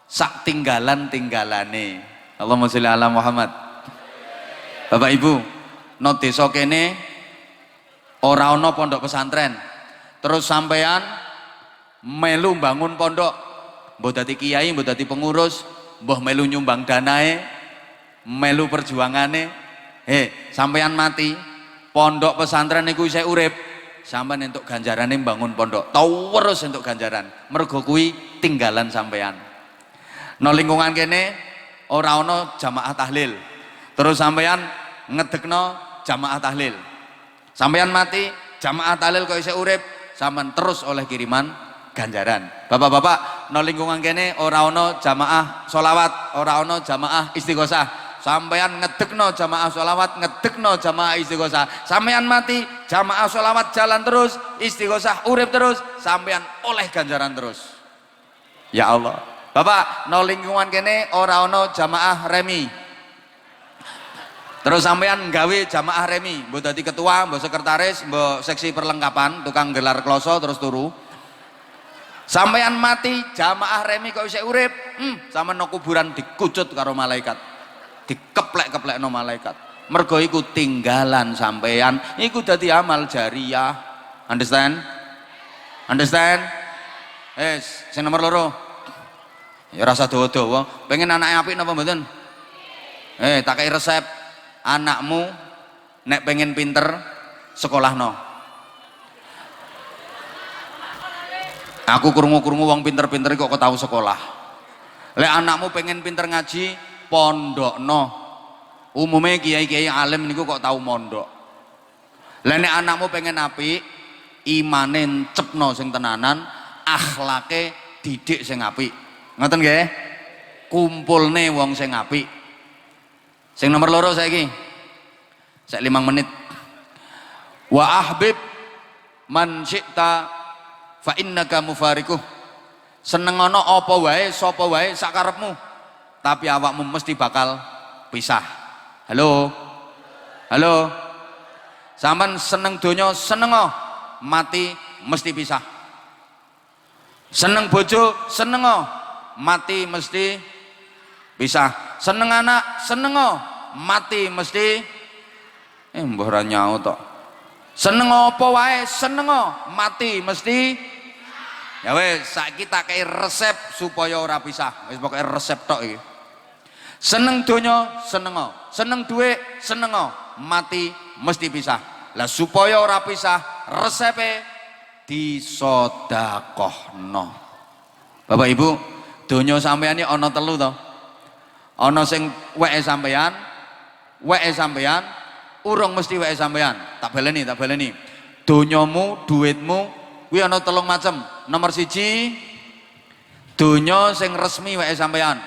sak tinggalan-tinggalane. Allahumma sholli ala Muhammad. Bapak Ibu, no desa kene ora ana pondok pesantren, terus sampean melu bangun pondok, mbok dadi kiai, mbok dadi pengurus, mbah melu nyumbang danae, melu perjuangane, sampeyan mati, pondok pesantren niku isih urip, sampeyan entuk ganjarane bangun pondok, terus entuk ganjaran, mergo kuwi tinggalan sampeyan. No lingkungan kene ora ana jamaah tahlil, terus sampeyan ngedekno jamaah tahlil, sampeyan mati, jamaah tahlil kok isih urip, sampeyan terus oleh kiriman ganjaran. Bapak-bapak, no lingkungan kene ora ana jamaah sholawat, ora ana jamaah istighosah, sampeyan ngedekno jamaah sholawat, ngedekno jamaah istighosah, sampeyan mati, jamaah sholawat jalan terus, istighosah urip terus, sampeyan oleh ganjaran terus. Ya Allah. Bapak, no lingkungan kene ora ana jamaah remi, terus sampeyan nggawe jamaah remi, mbok dadi ketua, mbok sekretaris, mbok seksi perlengkapan, tukang gelar kloso terus turu. Sampeyan mati, jamaah remi kok isih urip, sampeyan no kuburan dikucut karo malaikat, dikeplek-keplek no malaikat, mergo iku tinggalan sampeyan, iku dadi amal jariyah. Understand? Sing nomor loro, ya rasa dawa-dawa, pengen anaknya apik napa mboten? Tak kei resep, anakmu nek pengen pinter sekolahno. Aku krungu-krungu wong pinter-pinter kok tahu sekolah. Lek anakmu pengen pinter ngaji, pondokno. Umume kiai-kiai alim niku kok tahu mondok. Lek nek anakmu pengen apik, imane encepno sing tenanan, akhlake didik sing apik. Ngoten nggih? Kumpulne wong sing apik. Sing nomor loro saiki. Sek 5 menit. Wa ahbib man syi'ta fa innaka mufarikuh. Senengono apa wae sapa wae sakarepmu, tapi awakmu mesti bakal pisah. Halo sampean seneng donya senengo, mati mesti pisah. Seneng bojo senengo, mati mesti pisah. Seneng anak senengo, mati mesti mbah ora nyaut tok. Seneng apa wae senengo, mati mesti. Ya wes, saiki tak kei resep supaya ora pisah. Wis pokoke resep tok iki. Seneng donya senengo, seneng dhuwit senengo, mati mesti pisah. Lah supaya ora pisah, resepe disedekahno. Bapak Ibu, donya sampeyan iki ana 3 to. Ana sing weke sampeyan, urung mesti weke sampeyan. Tak baleni. Donyamu, duitmu kuwi ana 3 macam. Nomor 1, donya sing resmi weke sampeyan.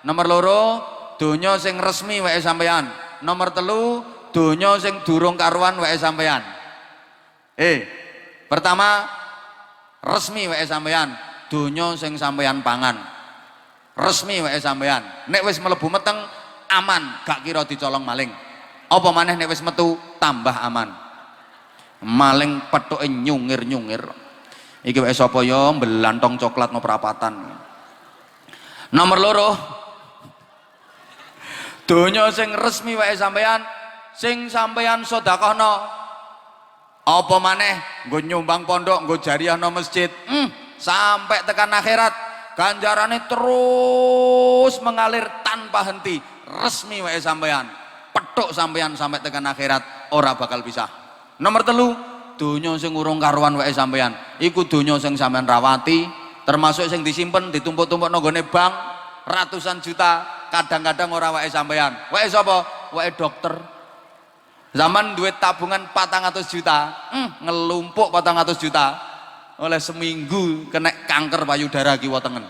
Nomor 2, donya sing resmi weke sampeyan. Nomor 3, donya sing durung karuan weke sampeyan. Pertama, resmi weke sampeyan, donya sing sampeyan pangan. Resmi weke sampeyan. Nek wis mlebu meteng aman, gak kira dicolong maling. Apa maneh nek wis metu tambah aman. Maling pethuke nyungir-nyungir. Iki wae sapa ya belantong coklat no perapatan. Nomor 2, donya sing resmi wae sampeyan, sing sampeyan sedekahno. Apa maneh nggo nyumbang pondok, nggo jariyah no masjid, sampai tekan akhirat ganjarane terus mengalir tanpa henti. Resmi wae sampeyan, petuk sampeyan sampai tekan akhirat ora bakal pisah. Nomor 3, donya sing urung karuan wae sampeyan, iku donya sing sampeyan rawati, termasuk sing disimpen ditumpuk-tumpuk nang gone bank ratusan juta, kadang-kadang ora wae sampeyan. Wae sapa? Wae dokter. Zaman duit tabungan 400 juta, ngelumpuk 400 juta, oleh seminggu kena kanker payudara kiwa tengen.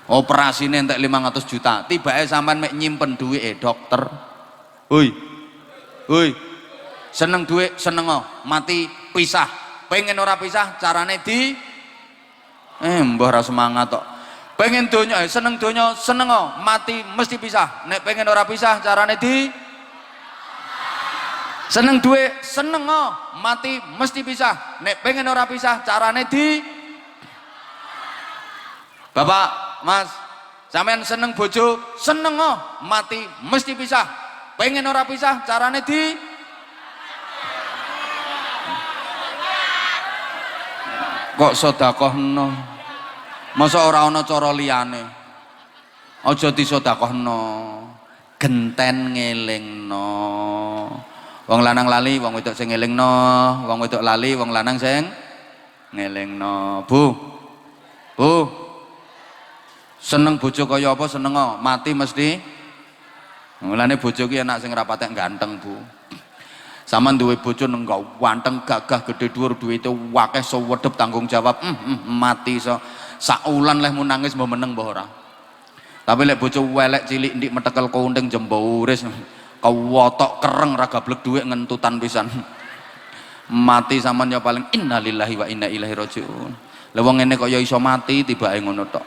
Operasine entek 500 juta, tibake sampean mek nyimpen duwike dokter. Hoi. Seneng duit senengo, mati pisah. Pengen ora pisah carane di mbah ra semangat tok. Pengen donya seneng donya senengo, mati mesti pisah. Nek pengen ora pisah carane di seneng duit senengo, mati mesti pisah. Nek pengen ora pisah carane di Bapak, Mas, sampean seneng bojo senengo, mati mesti pisah. Pengen ora pisah carane di kok sedekahno. Masa ora ana cara liyane. Aja disedekahno. genten ngelingno. Wong lanang lali, wong wedok sing ngelingno, wong wedok lali, wong lanang sing ngelingno. Bu, seneng bojo kaya apa seneng mati mesti. Mulane bojo ki enak sing rapatek ganteng, Bu. Saman duwe bojo neng ganteng gagah gede dhuwur duwite akeh sewedep tanggung jawab mati saulan leh mu nangis mbok meneng mbok ora. Tapi lek bojo welek cilik ndik metekel kondeng jembouris kewotok kereng ra gablek dhuwit ngentutan pisan. Mati saman ya paling innalillahi wa inna ilaihi rajiun. Lah wong ngene kok ya iso mati tibake ngono tok.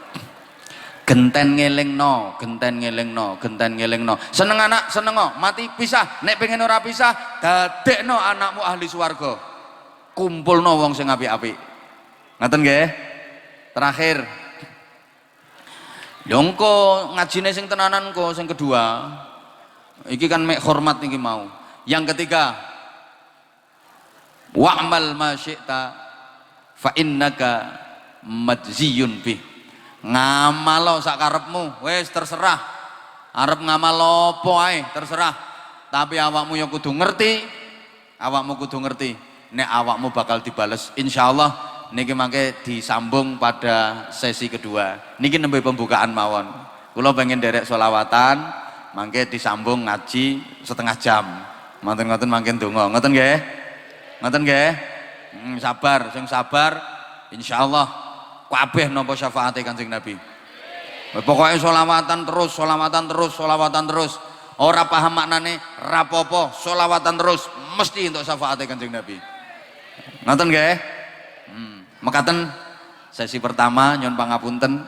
Genten ngelingno, genten ngelingno, genten ngelingno. Seneng anak, seneng mati pisah. Nek pengen ora pisah, dadekno anakmu ahli swarga. Kumpulno wong sing apik-apik. Ngoten nggih? Terakhir. Dongko ngajine sing tenanan kok sing kedua. Iki kan mek hormat iki mau. Yang ketiga, wa'mal ma syi'ta fa innaka majziyun bih. Ngamal sak karepmu wis terserah, arep ngamal apa ae terserah, tapi awakmu ya kudu ngerti, nek awakmu bakal dibales insyaallah. Niki mangke disambung pada sesi kedua niki nembe pembukaan mawon. Kula pengen derek sholawatan mangke disambung ngaji setengah jam ngoten-ngoten mangke donga ngoten nggih. Sabar sing sabar insyaallah kabeh nampa syafaate Kanjeng Nabi. Pokoknya sholawatan terus. Ora paham maknane rapopo, sholawatan terus mesti untuk syafaate Kanjeng Nabi. Ngoten nggih? Mekaten sesi pertama nyuwun pangapunten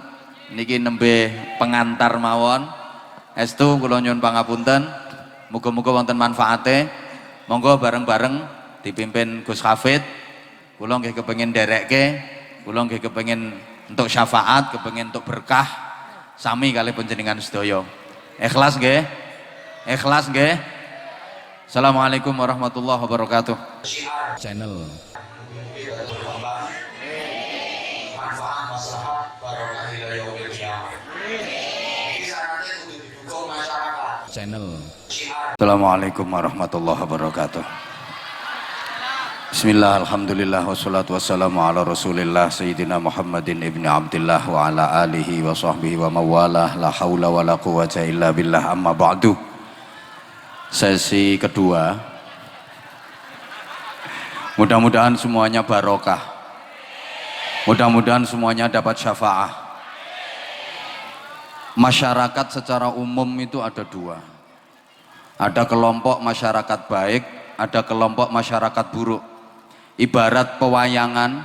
niki nembe pengantar mawon. Estu kula nyuwun pangapunten. Muga-muga wonten manfaate. Monggo bareng-bareng dipimpin Gus Hafid. Kula nggih kepengin nderekke. Kula nggih kepengin untuk syafaat, kepengin untuk berkah sami kali panjenengan sedaya. Ikhlas nggih? Ikhlas nggih? Assalamualaikum warahmatullahi wabarakatuh. Channel Assalamualaikum warahmatullahi wabarakatuh. Bismillah, alhamdulillah, wassalatu wassalamu ala rasulillah Sayyidina Muhammadin ibni Abdillah wa ala alihi wa sahbihi wa mawalah. La hawla wa la quwwata illa billah, amma ba'du. Sesi kedua, mudah-mudahan semuanya barokah, mudah-mudahan semuanya dapat syafaah. Masyarakat secara umum itu ada dua, ada kelompok masyarakat baik, ada kelompok masyarakat buruk. Ibarat pewayangan,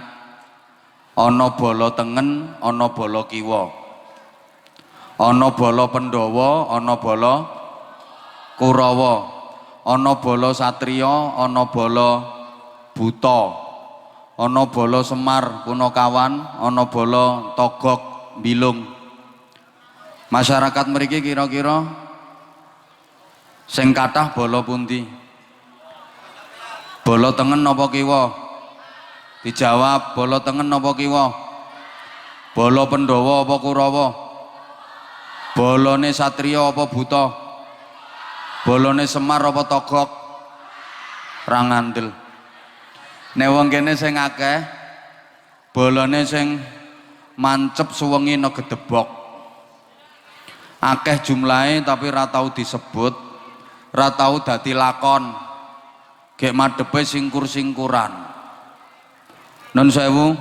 ono bolo tengen, ono bolo kiwa, ono bolo pendowo, ono bolo kurawa, ono bolo satrio, ono bolo buto, ono bolo semar punokawan, ono bolo togok bilung. Masyarakat mriki kira-kira sing kathah bolo pundi? Bolo tengen apa kiwa? Dijawab, bolo tengen apa kiwa? Bolo pendowo apa kurawa? Bolone satrio apa buta? Bolone semar apa togok? Ra ngandel. Nek wong kene sing akeh bolone sing mancep suwengi no gedebok. Akeh jumlahe tapi ra tau disebut, ra tau dadi lakon. Gek madepe singkur-singkuran. Nun sewu,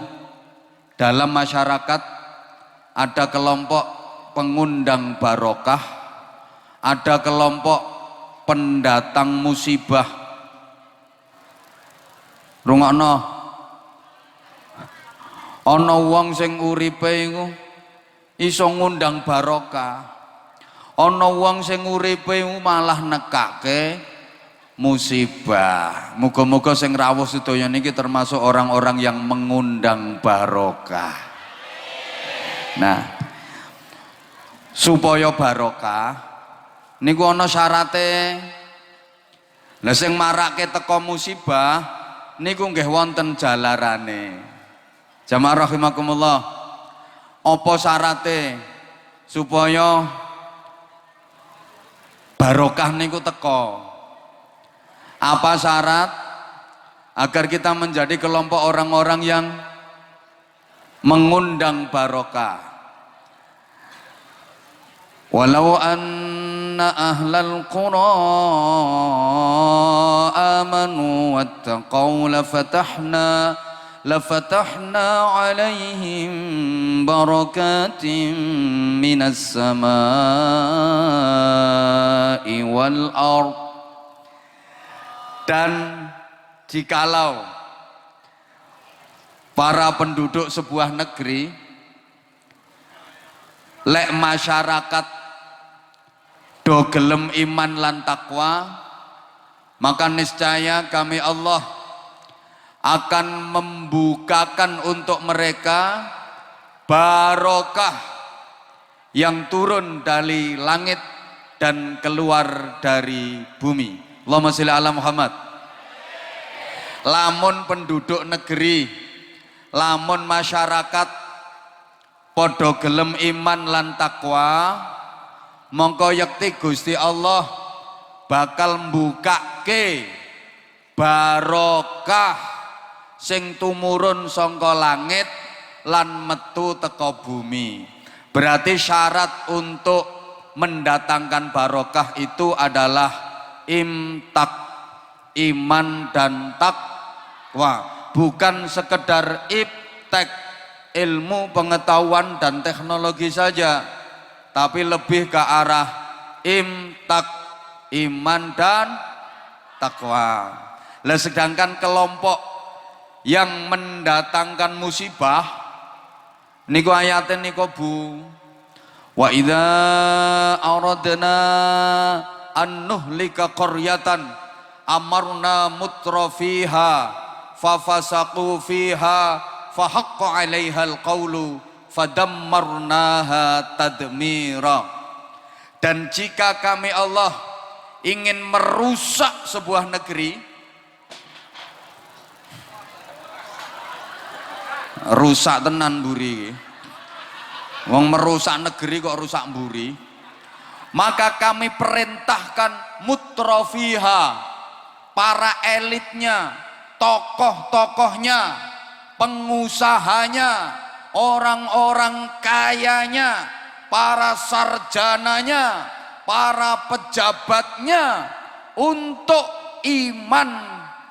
dalam masyarakat ada kelompok pengundang barokah, ada kelompok pendatang musibah. Rungokno, ana wong sing uripe iku iso ngundang barokah, ana wong sing uripe malah nekake musibah. Muga-muga sing rawuh sedaya niki termasuk orang-orang yang mengundang barokah. Nah, supaya barokah niku ana syarate. Lah sing marake teko musibah niku nggih wonten jalarane. Jamaah rahimakumullah. Apa syarate supaya barokah niku teko. Apa syarat agar kita menjadi kelompok orang-orang yang mengundang barokah? Walau anna ahlal qura amanu wattaqaw lafatahna alaihim barakatim minas samai wal ard. Dan jikalau para penduduk sebuah negeri, lek masyarakat do gelem iman lan takwa, maka niscaya kami Allah akan membukakan untuk mereka barokah yang turun dari langit dan keluar dari bumi. Allahumma sholli ala Muhammad. Lamun penduduk negeri, lamun masyarakat podo gelem iman lan takwa, mongko yakti Gusti Allah bakal mbukake barokah sing tumurun sangka langit lan metu teko bumi. Berarti syarat untuk mendatangkan barokah itu adalah imtak, iman dan takwa, bukan sekedar iptek, ilmu pengetahuan dan teknologi saja, tapi lebih ke arah imtak, iman dan takwa. Lah sedangkan kelompok yang mendatangkan musibah niku ayatnya niku Bu, wa idza aradna an nuhlika qaryatan amarna mutrafiha fafasaqu fiha fahaqqa 'alaihal qawlu fadammarnaha tadmira. Dan jika kami Allah ingin merusak sebuah negeri, rusak tenan mburi, wong merusak negeri kok rusak mburi, maka kami perintahkan mutrafiha, para elitnya, tokoh-tokohnya, pengusahanya, orang-orang kayanya, para sarjananya, para pejabatnya untuk iman,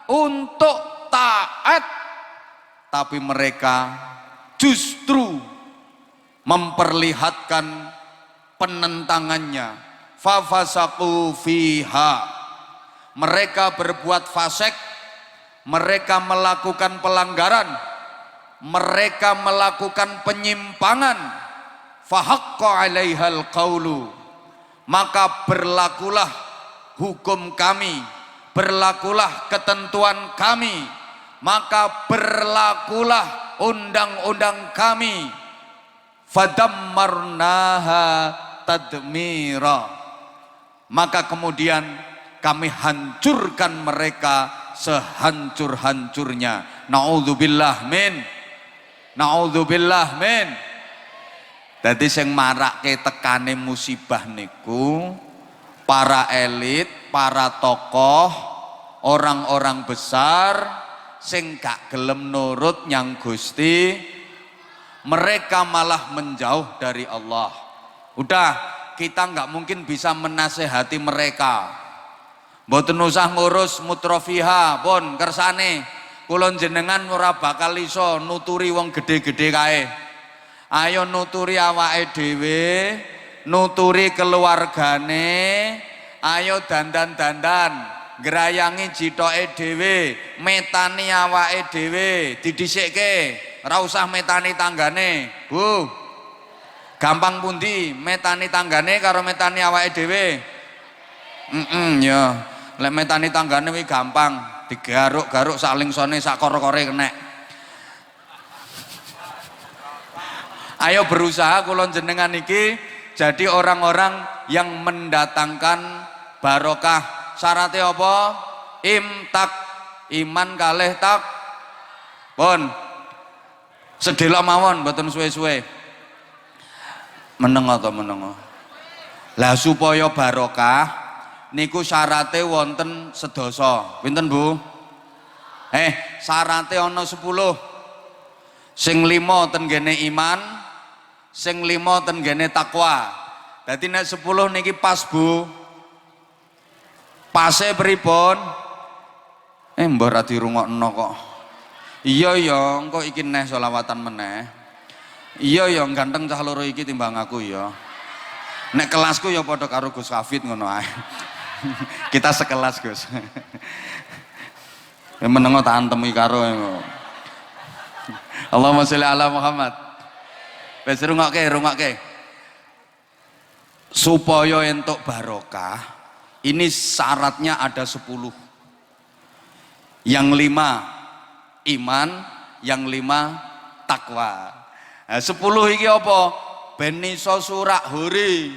untuk taat, tapi mereka justru memperlihatkan penentangannya. Fafasaku fiha, mereka berbuat fasik, mereka melakukan pelanggaran, mereka melakukan penyimpangan. Fahaqqa 'alaihal qawlu, maka berlakulah hukum kami, berlakulah ketentuan kami, maka berlakulah undang-undang kami. Fadammarnaha tadmira, maka kemudian kami hancurkan mereka sehancur-hancurnya. Naudzubillah min, naudzubillah min. Dadi sing marake tekane musibah niku para elit, para tokoh, orang-orang besar sing gak gelem nurut nyang Gusti, mereka malah menjauh dari Allah. Udah, kita nggak mungkin bisa menasehati mereka. Mboten usah ngurus mutrofiha pun kersane. Kulon jenengan ora bakal iso nuturi wong gede-gede kae. Ayo nuturi awake dhewe, nuturi keluargane, ayo dandan-dandan, ngerayangi jitoke dhewe, metani awake dhewe, didhisikke, ora usah metani tanggane. Bu, gampang pundi metani tanggane karo metani awake dhewe? Ya, lek metani tanggane kuwi gampang, digaruk-garuk sak lingsone sak kor-kore kenek. Ayo berusaha kulon jenengan iki jadi orang-orang yang mendatangkan barokah. Syaratnya apa? Imtak, iman kalih tak pun sedelok mawon mboten suwe-suwe. Meneng atau meneng. Lah supaya barokah niku syarate wonten sedasa. Pinten Bu? Syarate ana 10. Sing 5 ten gene iman, sing 5 ten gene takwa. Dadi nek 10 niki pas Bu. Pase pripun? Mbah ra dirungokno kok. Iya ya, engko iki neh selawatan meneh. Iya ya, ganteng cah loro iki timbang aku ya. Nek kelasku ya padha karo Gus Hafid ngono ae. Kita sekelas Gus. Ya menengo tak antemi karo. Allahumma sholli ala Muhammad. Wis rungokke. Supaya entuk barokah, ini syaratnya ada 10. Yang 5 iman, yang 5 takwa. Nah, 10 iki apa? Ben iso surak hore.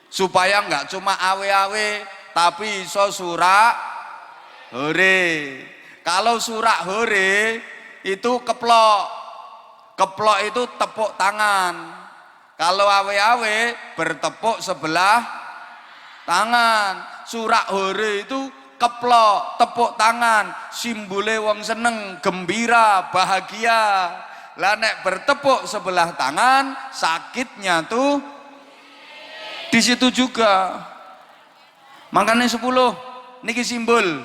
Supaya enggak cuma awe-awe, tapi iso surak hore. Kalau surak hore itu keplok. Keplok itu tepuk tangan. Kalau awe-awe bertepuk sebelah tangan. Surak hore itu keplok, tepuk tangan, simbole wong seneng, gembira, bahagia. Lah nek bertepuk sebelah tangan, sakitnya tuh di situ juga. Makanya 10 niki simbol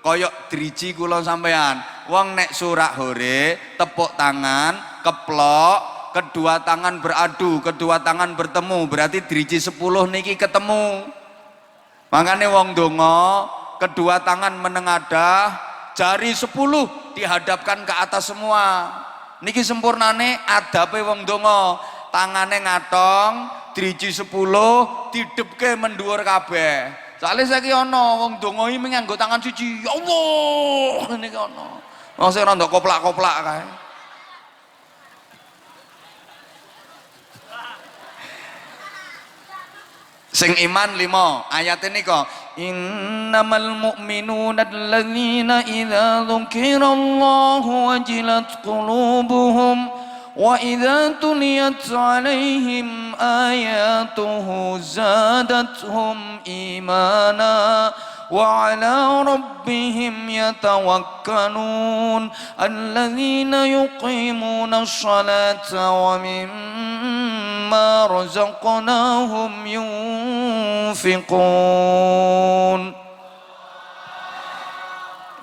koyok driji kula sampean. Wong nek surak hore, tepuk tangan, keplok, kedua tangan beradu, kedua tangan bertemu, berarti driji 10 niki ketemu. Makanya wong donga, kedua tangan menengadah, jari 10 dihadapkan ke atas semua. Niki sempurnane adabe wong donga, tangane ngatong, driji 10 didepke mendhuwur kabeh. Soale saiki ana wong donga iki nganggo tangan siji, ya Allah, ngene iki ana. Wong sing rada koplak-koplak kae. Sing iman 5 ayat ini kok innamal mu'minuna alladzina idza dzukirallahu wajilat qulubuhum wa idza tuliyat 'alaihim ayatuhu zadatuhum imana wa 'ala rabbihim yatawakkalun alladzina yuqimuna asholata wa mimma razaqnahum yunfiqun.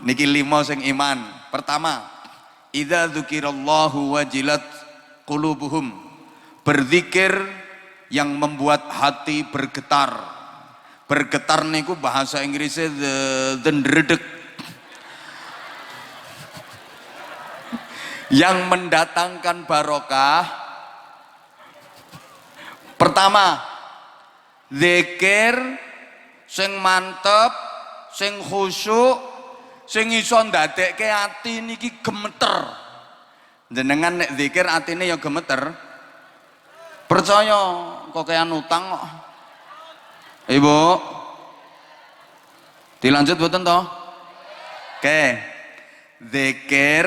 Niki 5 sing iman. Pertama, idza dzukirallahu wajilat qulubuhum, berzikir yang membuat hati bergetar. Bergetar niku bahasa Inggrisnya dendredeg, yang mendatangkan barokah. Pertama, zikir sing mantep, sing khusyuk, sing iso ndadekke ati niki gemeter. Jenengan nek zikir atine ya gemeter, percaya kok kayak utang kok. Ibu dilanjut boten toh? Oke, zikir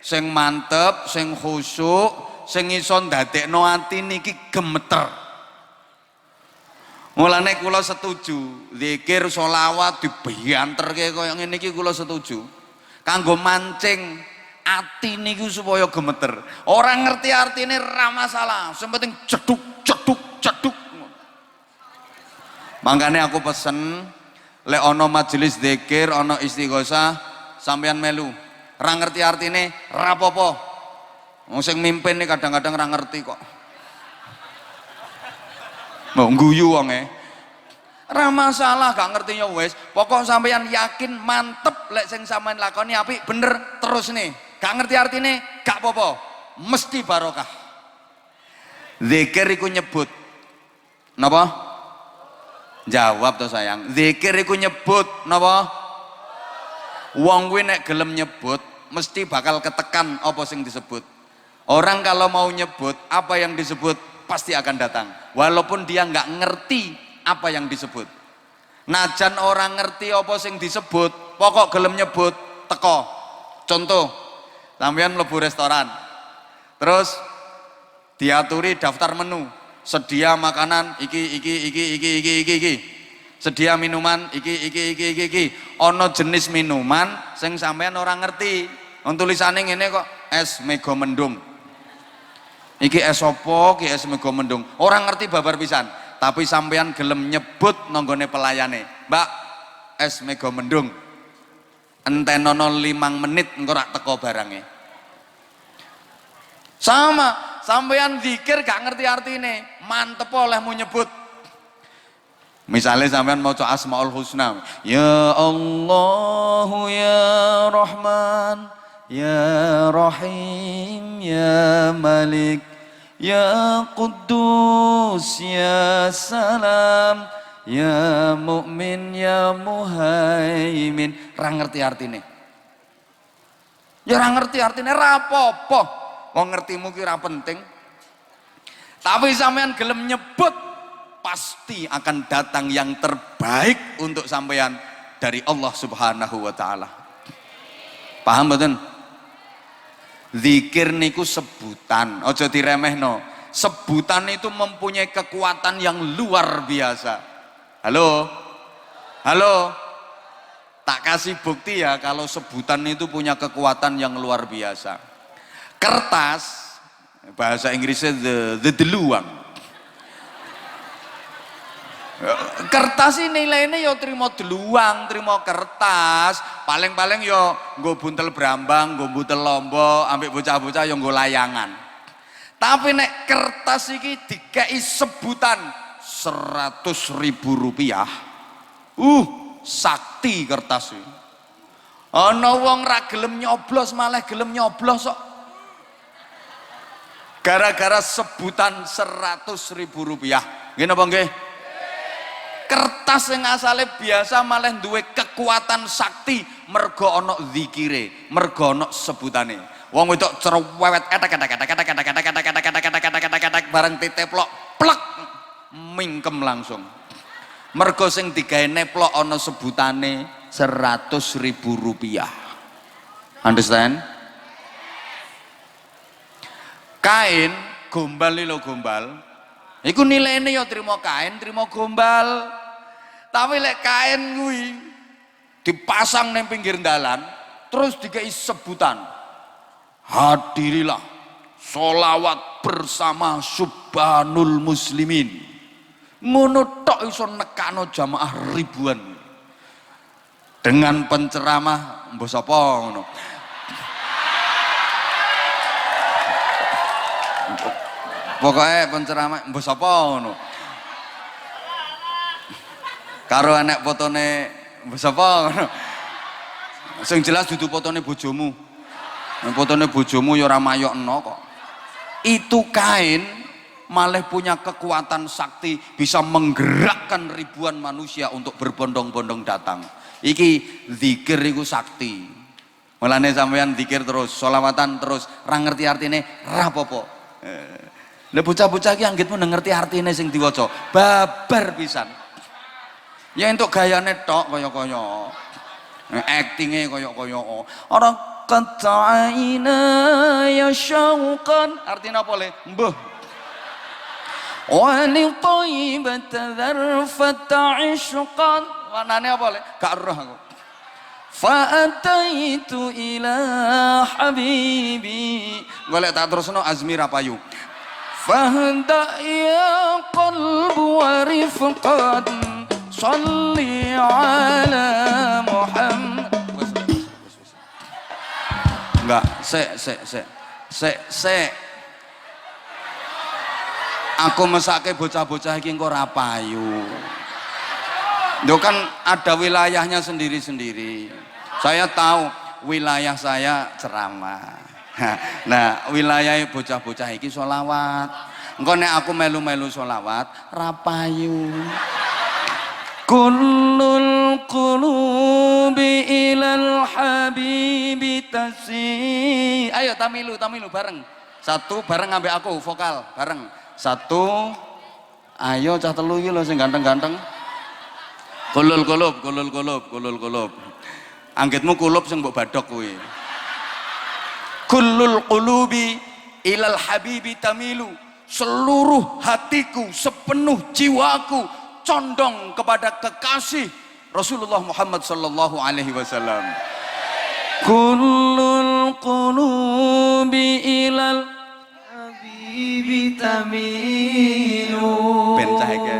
sing mantep, sing khusyuk, sing iso ndadekno ati niki gemeter. Mulane kula setuju zikir sholawat dibianterke kaya ngene iki, kula setuju kanggo mancing ati niku supaya gemeter. Orang ngerti artine ra masalah, sing penting jeduk jeduk jeduk. Makanya aku pesen lek ono majelis zikir, ono istighosah, sampean melu. Ra ngerti artine ra apa-apa. Wong sing mimpin nih kadang-kadang ra ngerti kok. Mau guyu wonge. Ra masalah gak ngerti ya wis. Pokok sampean yakin mantep lek sing sampean lakoni apik bener terus nih. Gak ngerti artine gak apa-apa. Mesti barokah. Zikir iku nyebut. Napa? Jawab to sayang. Zikir iku nyebut napa? Wong kuwi nek gelem nyebut mesti bakal ketekan apa sing disebut. Orang kalau mau nyebut apa yang disebut pasti akan datang. Walaupun dia nggak ngerti apa yang disebut. Najan orang ngerti apa sing disebut, pokok gelem nyebut teko. Contoh, sampeyan mlebu restoran. Terus diaturi daftar menu. Sedia makanan iki. sedia minuman iki ana jenis minuman sing sampean ora ngerti. Wong tulisane ngene kok, es mega mendung. Iki es apa, iki es mega mendung. Orang ngerti babar pisan, tapi sampean gelem nyebut nanggone pelayane. Mbak, es mega mendung. Entenono 5 menit engko rak teko barange. Sama, sampean zikir gak ngerti artine, mantep olehmu nyebut. Misalnya sampean maca Asmaul Husna, ya Allah ya Rahman ya Rahim ya Malik ya Quddus ya Salam ya Mu'min ya Muhaimin. Ra ngerti artine. Ya ra ngerti artine ra apa-apa. Wong ngertimu ki ra penting. Tapi sampean gelem nyebut, pasti akan datang yang terbaik untuk sampean dari Allah Subhanahu wa taala. Paham mboten? Zikir niku sebutan, aja diremehno. Sebutan itu mempunyai kekuatan yang luar biasa. Halo? Halo? Tak kasih bukti ya kalau sebutan itu punya kekuatan yang luar biasa. Kertas, bahasa Inggrisnya the deluang. Kertas ini nilainya yo terima deluang, terima kertas, paling-paling yo nggo buntel brambang, nggo buntel lombok, ambek bocah-bocah yo nggo layangan. Tapi nek kertas iki dikei sebutan 100.000 rupiah, sakti kertas iki. Ana wong ra gelem nyoblos malah gelem nyoblos kok. Gara-gara sebutan 100.000 rupiah. Nggih napa nggih? Kertas yang asalnya biasa malah duwe kekuatan sakti mergo ana zikire, mergo ana sebutane. Wong wedok cerewet etek bareng diteplok plek mingkem langsung. Mergo sing digawe neplok ana sebutane 100.000 rupiah. Understand? Kain gombal lho gombal. Iku nilainya ya terima kain, terima gombal. Tapi lek kain kuwi dipasang nang pinggir dalan, terus dikei sebutan. Hadirilah sholawat bersama Subhanul Muslimin. Ngono tok iso nekano jamaah ribuan. Dengan penceramah mbok sapa ngono. Pokoknya penceramah mbok sapa ngono. Karo anak fotone mbok sapa ngono. Sing jelas dudu fotone bojomu. Fotone bojomu ya ora mayokno kok. Itu kain malah punya kekuatan sakti, bisa menggerakkan ribuan manusia untuk berbondong-bondong datang. Iki zikir iku sakti. Mulane sampean zikir terus, sholawatan terus, ra ngerti artine ra apa-apa. Lah bocah-bocah iki anggitmu ngerti artine sing diwaca, babar pisan. Ya entuk gayane tok kaya-kaya. Aktinge kaya-kaya. Ora qata'ina ya syauqan. Artinya apa le? Mbuh. Wa li thayyibati dzarfat 'ishqan. Manane apa le? Gak roh aku. Fa'ataitu ila habibi. Golek tak terusno Azmi Rapayu. Fahda ya qalbu wa rifqan salli ala Muhammad. Enggak, sek. Aku mesake bocah-bocah iki engko ora payu. Yo kan ada wilayahnya sendiri-sendiri. Saya tahu wilayah saya ceramah. Nah, wilayah bocah-bocah iki sholawat. Engko nek aku melu-melu sholawat, ra payu. Kullul qulubi ilal habibi tasi. Ayo tamilu bareng. Satu bareng ambek aku vokal bareng. Satu. Ayo cah telu iki lho sing ganteng-ganteng. Kulul kulub. Anggitmu kulub sing mbok badhok kuwi. Kullul qulubi ilal habibi tamilu. Seluruh hatiku, sepenuh jiwaku condong kepada kekasih Rasulullah Muhammad sallallahu alaihi wasallam. Kullul qulubi ilal habibi tamilu. Ben cahake.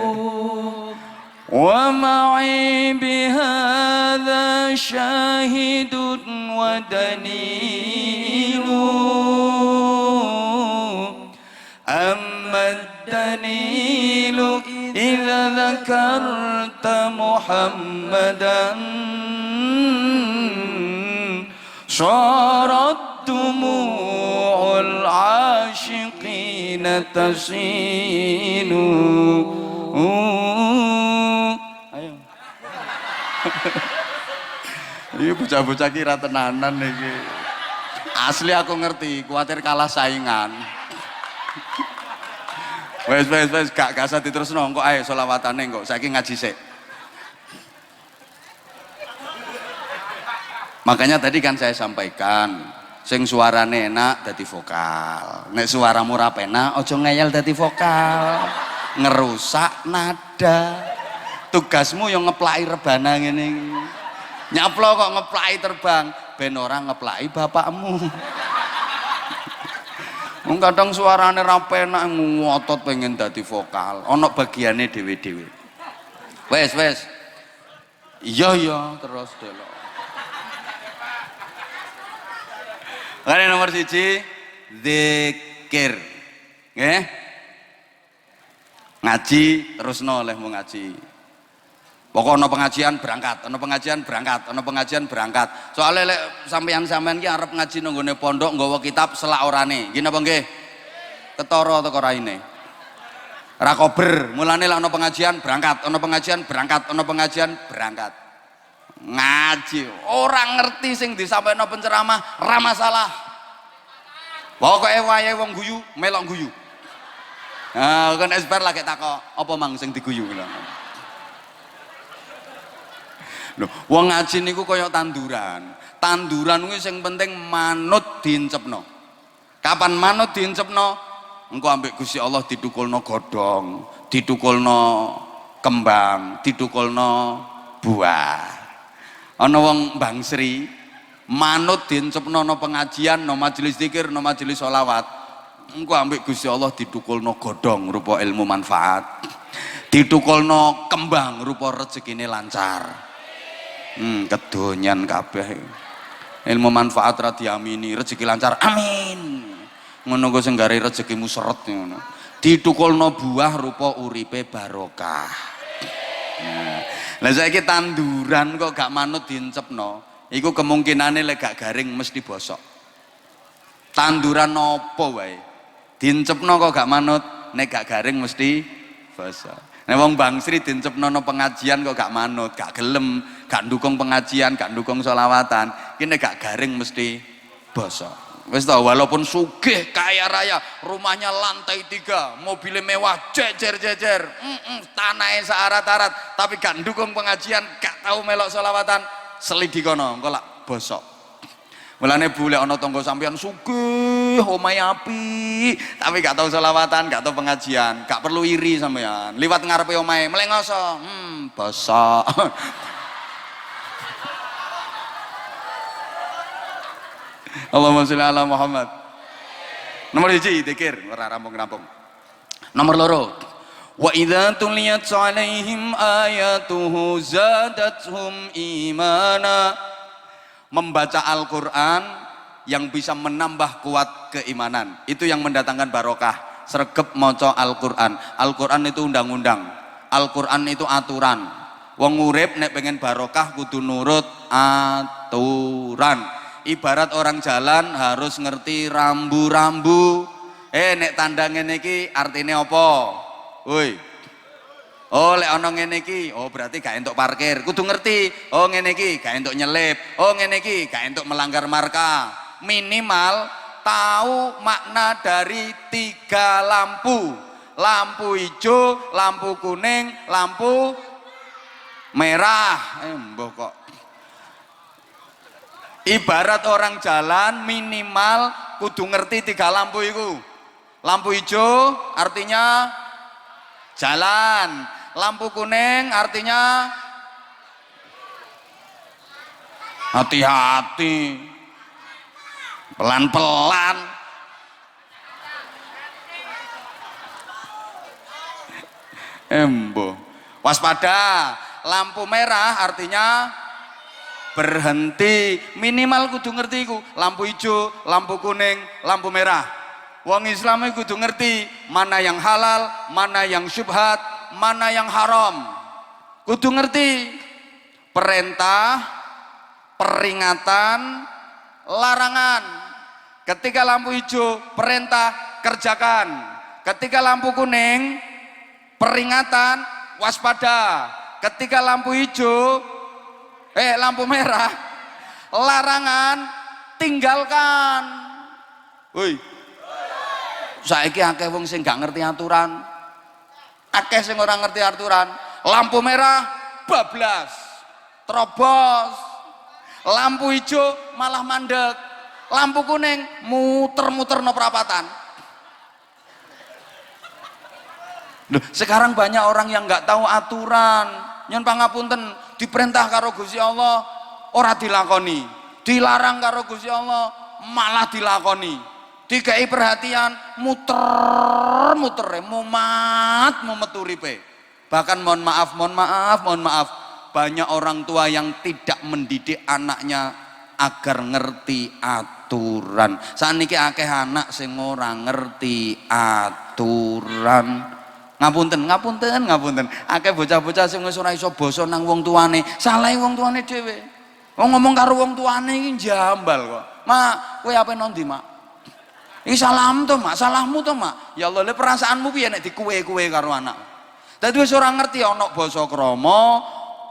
Wa ma'i bihadza syahidun wa dalilu. Amma dalilu idza dzakarta Muhammadan syarat dumu'ul asyiqina tasilu. Ayo. Ini bocah-bocah kira tenanan iki. Asli aku ngerti, kuatir kalah saingan. Wes gak usah diterusno, engko ae selawatane engko saiki ngaji sik. Makanya tadi kan saya sampaikan, sing suarane enak dadi vokal. Nek suaramu ora penak aja ngeyel dadi vokal. Ngerusak nada. Tugasmu yang ngeplaki rebana ngene. Nyaplo kok ngeplaki terbang, ben ora ngeplaki bapakmu. Wong kadang suarane ra penak ngotot pengen dadi vokal, ana bagiane dhewe-dhewe. Wes. Iya terus delok. Kali nomor 1 zikir. Nggih. Ngaji terusno olehmu ngaji. Pokok ana pengajian berangkat. Soalnya lek sampeyan ki arep ngaji nang nggone pondok nggawa kitab selak orane. Nggih napa nggih? Ketara teko raine. Ra kober, mulane lek ana pengajian berangkat. Ngaji, orang ngerti sing disampaikno penceramah ra masalah. Pokoke wayahe wong guyu, melok guyu. Nah, kan esbar lagi takok, apa mang sing diguyu lho. Lho, wong ngaji niku kaya tanduran. Tanduran kuwi sing penting manut diencepno. Kapan manut diencepno? Engko ambek Gusti Allah didukulno godhong, didukulno kembang, didukulno buah. Ana wong Bang Sri manut diencepno no pengajian, no majelis zikir, no majelis sholawat. Engko ambek Gusti Allah didukulno godhong rupa ilmu manfaat. Didukulno kembang rupa rezekine lancar. Kedonyan kabeh. Ilmu manfaat ra diamini, rezeki lancar. Amin. Ngono ku sing gare rezekimu seret ngono. Ditukulno buah rupa uripe barokah. Lah saiki tanduran kok gak manut diencepno, iku kemungkinane lek gak garing mesti bosok. Tanduran nopo wae. Diencepno kok gak manut, nek gak garing mesti bosok. Nek wong Bang Sri diencepno no pengajian kok gak manut, gak gelem, gak ndukung pengajian, gak ndukung sholawatan, iki nek gak garing mesti bosok. Wis tau, walaupun sugih kaya raya, rumahnya lantai 3, mobilnya mewah, jejer, tanahnya searat-arat, tapi gak ndukung pengajian, gak tahu melok sholawatan, selidikono, engko lak bosok. Mulane boleh ana tangga sampean sugih, omahe apik, tapi gak tahu sholawatan, gak tahu pengajian, gak perlu iri sampean. Liwat ngarepe omahe, mlengoso, bosok. Allahumma sholli ala Muhammad. Nomor 1 zikir, ora rampung-rampung. Nomor 2, wa idza tuliyat 'alaihim ayatuhu zadatuhum imana. Membaca Al-Qur'an yang bisa menambah kuat keimanan. Itu yang mendatangkan barokah. Sregep maca Al-Qur'an. Al-Qur'an itu undang-undang. Al-Qur'an itu aturan. Wong urip nek pengen barokah kudu nurut aturan. Ibarat orang jalan harus ngerti rambu-rambu. Nek tanda ngene iki artine apa? Woi. Oh lek ana ngene iki, oh berarti gak entuk parkir. Kudu ngerti. Oh ngene iki gak entuk nyelip. Oh ngene iki gak entuk melanggar marka. Minimal tahu makna dari 3 lampu. Lampu hijau, lampu kuning, lampu merah. Mbah kok ibarat orang jalan minimal kudu ngerti 3 lampu itu. Lampu hijau artinya jalan, lampu kuning artinya hati-hati, pelan-pelan. Embo, waspada. Lampu merah artinya berhenti, minimal kudu ngerti iku. Lampu hijau, lampu kuning, lampu merah. Wong Islam kudu ngerti mana yang halal, mana yang syubhat, mana yang haram. Kudu ngerti perintah, peringatan, larangan. Ketika lampu hijau, perintah, kerjakan. Ketika lampu kuning, peringatan, waspada. Ketika lampu hijau, lampu merah, larangan, tinggalkan. Woi, saiki akeh wong sing gak ngerti aturan, akeh sing ora ngerti aturan. Lampu merah bablas, terobos. Lampu hijau malah mandek. Lampu kuning muter-muter no perapatan. Loh, sekarang banyak orang yang nggak tahu aturan. Nyon pangapunten, diperintah karo Gusti Allah ora dilakoni, dilarang karo Gusti Allah malah dilakoni. Dikai perhatian muter-muter mumet uripe. Bahkan mohon maaf, banyak orang tua yang tidak mendidik anaknya agar ngerti aturan. Saniki akeh anak sing ora ngerti aturan. Ngapunten, akeh bocah-bocah sing wis ora iso basa nang wong tuane, salahe wong tuane dhewe. Wong ngomong karo wong tuane iki jambal kok. Mak, kowe ape nang ndi, Mak? Iki salam to, Mak, salahmu to, Mak. Ya Allah, le perasaanmu piye nek dikuwe-kuwe karo anak? Dadi wis ora ngerti ana basa krama,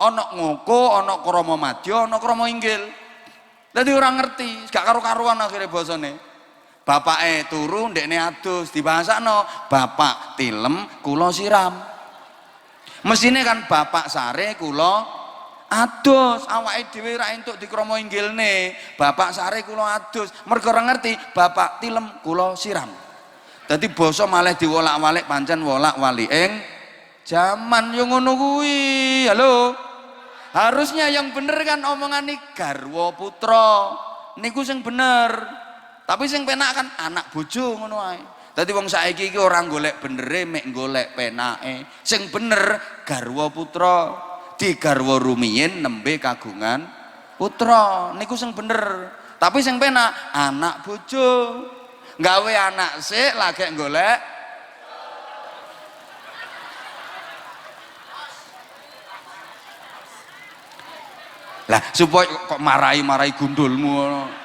ana ngoko, ana krama madya, ana krama inggil. Dadi ora ngerti, gak karo-karuan akhire basane. Bapake turu ndekne adus dibahasakno, bapak tilem kula siram. Mesine kan bapak sare kula adus, awake dhewe ra entuk dikrama inggilne. Bapak sare kula adus, mergo ora ngerti bapak tilem kula siram. Dadi basa malah diwolak-walik pancen wolak-waliking jaman yo ngono kuwi. Halo. Harusnya yang bener kan omongan iki garwa putra. Niku sing bener. Tapi sing penak kan anak bojo ngono ae. Dadi wong saiki iki ora golek benere, mek golek penake. Sing bener garwa putra, digarwa rumiyin nembe kagungan putra. Niku sing bener. Tapi sing penak anak bojo. Gawe anak sik lagi golek. Lah supaya kok marahi gundulmu ngono.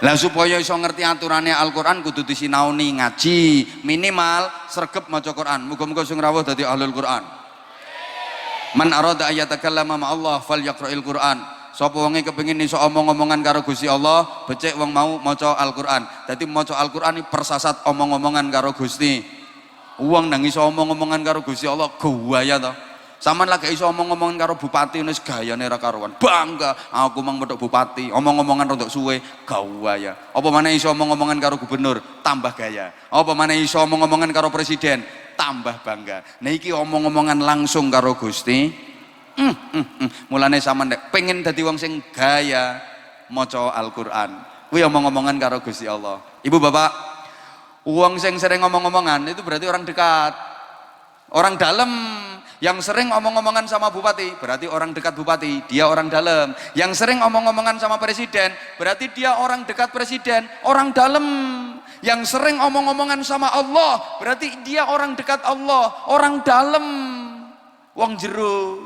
Lah supaya iso ngerti aturane Al-Qur'an kudu disinaoni ngaji, minimal sregep maca Qur'an. Muga-muga sing rawuh dadi ahlul Qur'an. Man arada ayatakallama ma Allah falyaqra'il Qur'an. Sapa wonge kepengin iso omong-omongan karo Gusti Allah, becik wong mau maca Al-Qur'an. Dadi maca Al-Qur'an iki persasat omong-omongan karo Gusti. Wong nang iso omong-omongan karo Gusti Allah gawaya to. Saman lagi iso omong-omongan karo bupati wis gayane ra karuan. Bangga, aku mang medhok bupati, omong-omongan rodok suwe, gawaya. Apa maneh iso omong-omongan karo gubernur, tambah gaya. Apa maneh iso omong-omongan karo presiden, tambah bangga. Nah iki omong-omongan langsung karo Gusti. Mulane sampean nek pengen dadi wong sing gaya maca Al-Qur'an, kuwi omong-omongan karo Gusti Allah. Ibu bapak, wong sing sering ngomong-omongan itu berarti orang dekat, orang dalam. Yang sering omong-omongan sama bupati berarti orang dekat bupati, dia orang dalam. Yang sering omong-omongan sama presiden berarti dia orang dekat presiden, orang dalam. Yang sering omong-omongan sama Allah berarti dia orang dekat Allah, orang dalam, wong jero.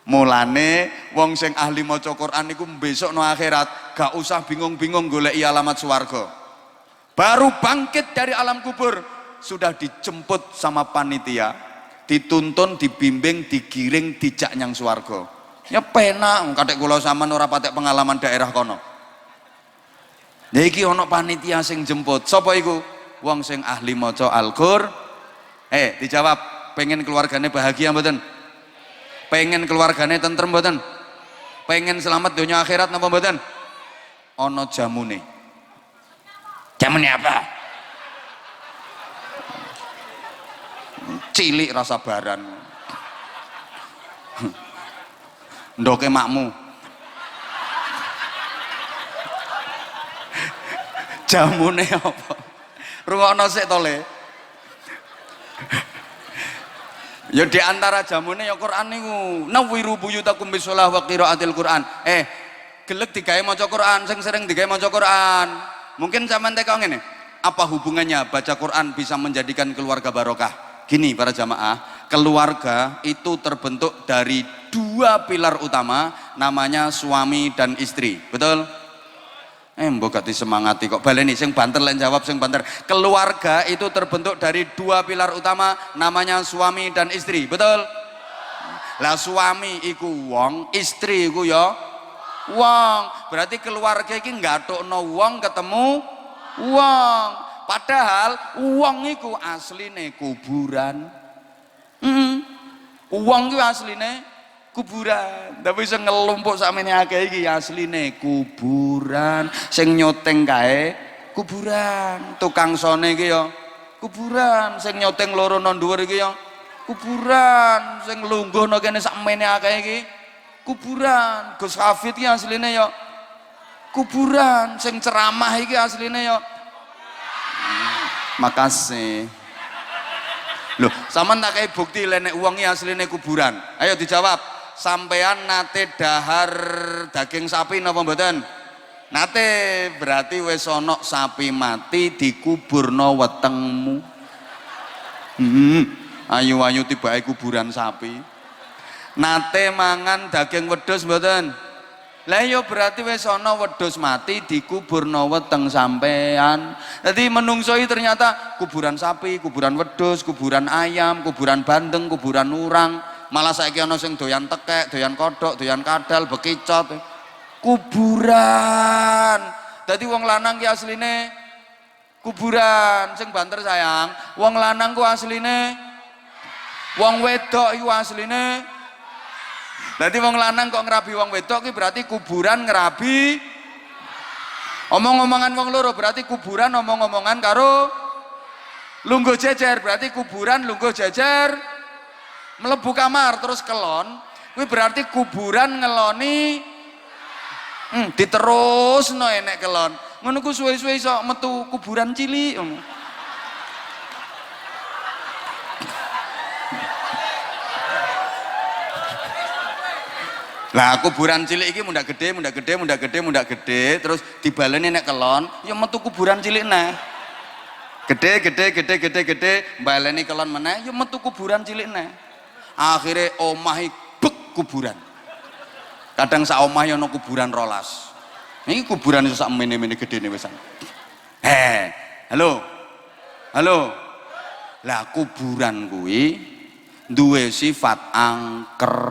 Mulane wong sing ahli maca Quran niku besok no akhirat gak usah bingung-bingung goleki alamat swarga. Baru bangkit dari alam kubur sudah dijemput sama panitia, dituntun, dibimbing, digiring, dijak nyang swarga. Ya penak, kadek kula sampean ora patek pengalaman daerah kono. Ya iki ana panitia sing jemput. Sapa iku? Wong sing ahli maca Al-Qur'an. Dijawab, pengen keluargane bahagia mboten? Pengen keluargane tentrem mboten? Pengen selamat dunia akhirat napa mboten? Ana jamune. Jamune apa? cilik rasa baran. Ndoke makmu. Jamune apa? Rungokno sik to, Le. Ya di antara jamune ya Quran niku. Nawiru buyutakum bisolah wa qiraatil Quran. Gelek digawe maca Quran, sing sering digawe maca Quran. Mungkin sampean teko ngene, apa hubungannya baca Quran bisa menjadikan keluarga barokah? Gini para jamaah, keluarga itu terbentuk dari dua pilar utama, namanya suami dan istri. Betul? Mbok gak disemangati kok baleni, sing banter lain jawab sing banter. Keluarga itu terbentuk dari dua pilar utama, namanya suami dan istri. Betul? Lah suami iku wong, istri iku ya wong. Berarti keluarga iki nggathukno wong ketemu wong. Padahal wong iku asline kuburan. Wong iku asline kuburan. Tapi sing ngelumpuk sakmene akeh iki asline kuburan. Sing nyoteng kae kuburan. Tukang sone iki ya kuburan. Sing nyoteng loro nang dhuwur iki ya kuburan. Sing lungguh nang kene sakmene akeh iki kuburan. Gus Hafid iki asline ya kuburan. Sing ceramah iki asline ya makasih. Loh, sampean tak kayak bukti lenek uangnya aslinya kuburan. Ayo dijawab. Sampean nate dahar daging sapi napa mboten? Nate, berarti wis ana sapi mati dikuburno wetengmu. Ayu-ayu tibake kuburan sapi. Nate mangan daging wedhus mboten? Lah iya berarti wis ana wedhus mati dikuburno weteng sampean. Dadi menungso iki ternyata kuburan sapi, kuburan wedhus, kuburan ayam, kuburan bandeng, kuburan urang. Malah saiki ana sing doyan tekek, doyan kodhok, doyan kadal, bekicot. Kuburan. Dadi wong lanang ki asline kuburan. Sing banter sayang, wong lanang ku asline wong wedok iku asline. Berarti wong lanang kok ngerabi wong wedok ki berarti kuburan ngerabi omong-omongan wong loro, berarti kuburan omong-omongan karo lungguh jejer, berarti kuburan lungguh jejer mlebu kamar terus kelon kuwi berarti kuburan ngeloni diterusno enek kelon ngono ku suwe-suwe iso metu kuburan cilik. Lah kuburan cilik iki mundak gede terus dibaleni nek kelon ya metu kuburan cilik neh. Gede baleni kelon meneh ya metu kuburan cilik neh. Akhire omah bek kuburan. Kadang sak omah ya ana kuburan rolas. Iki kuburan iso sak mene-mene gedene wisan. Halo. Lah kuburan kuwi duwe sifat angker.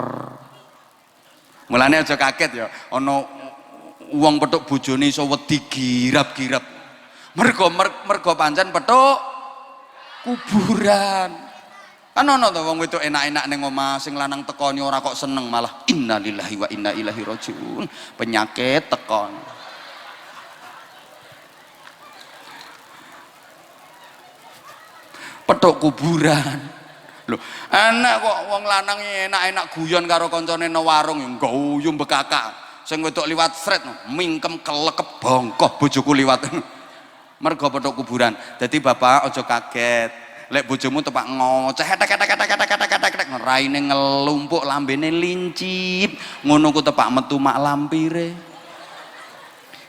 Mulane aja kaget ya, ana wong petuk bojone iso wedi girap-girap. Mergo pancen petuk kuburan. Kan ana to wong wedok enak-enak ning omah, sing lanang tekoni ora kok seneng, malah innalillahi wa inna ilaihi rajiun. Penyakit tekon. Petuk kuburan. Loh, enak kok wong lanang enak-enak guyon karo koncone nang warung ya guyu bekakak. Sing wedok liwat sret mingkem kelekep bongkoh bojoku liwat. Mergo petuk kuburan. Dadi bapak aja kaget. Lek bojomu tepak ngoceh tek raine ngelumpuk lambene lincip. Ngono ku tepak metu mak lampire.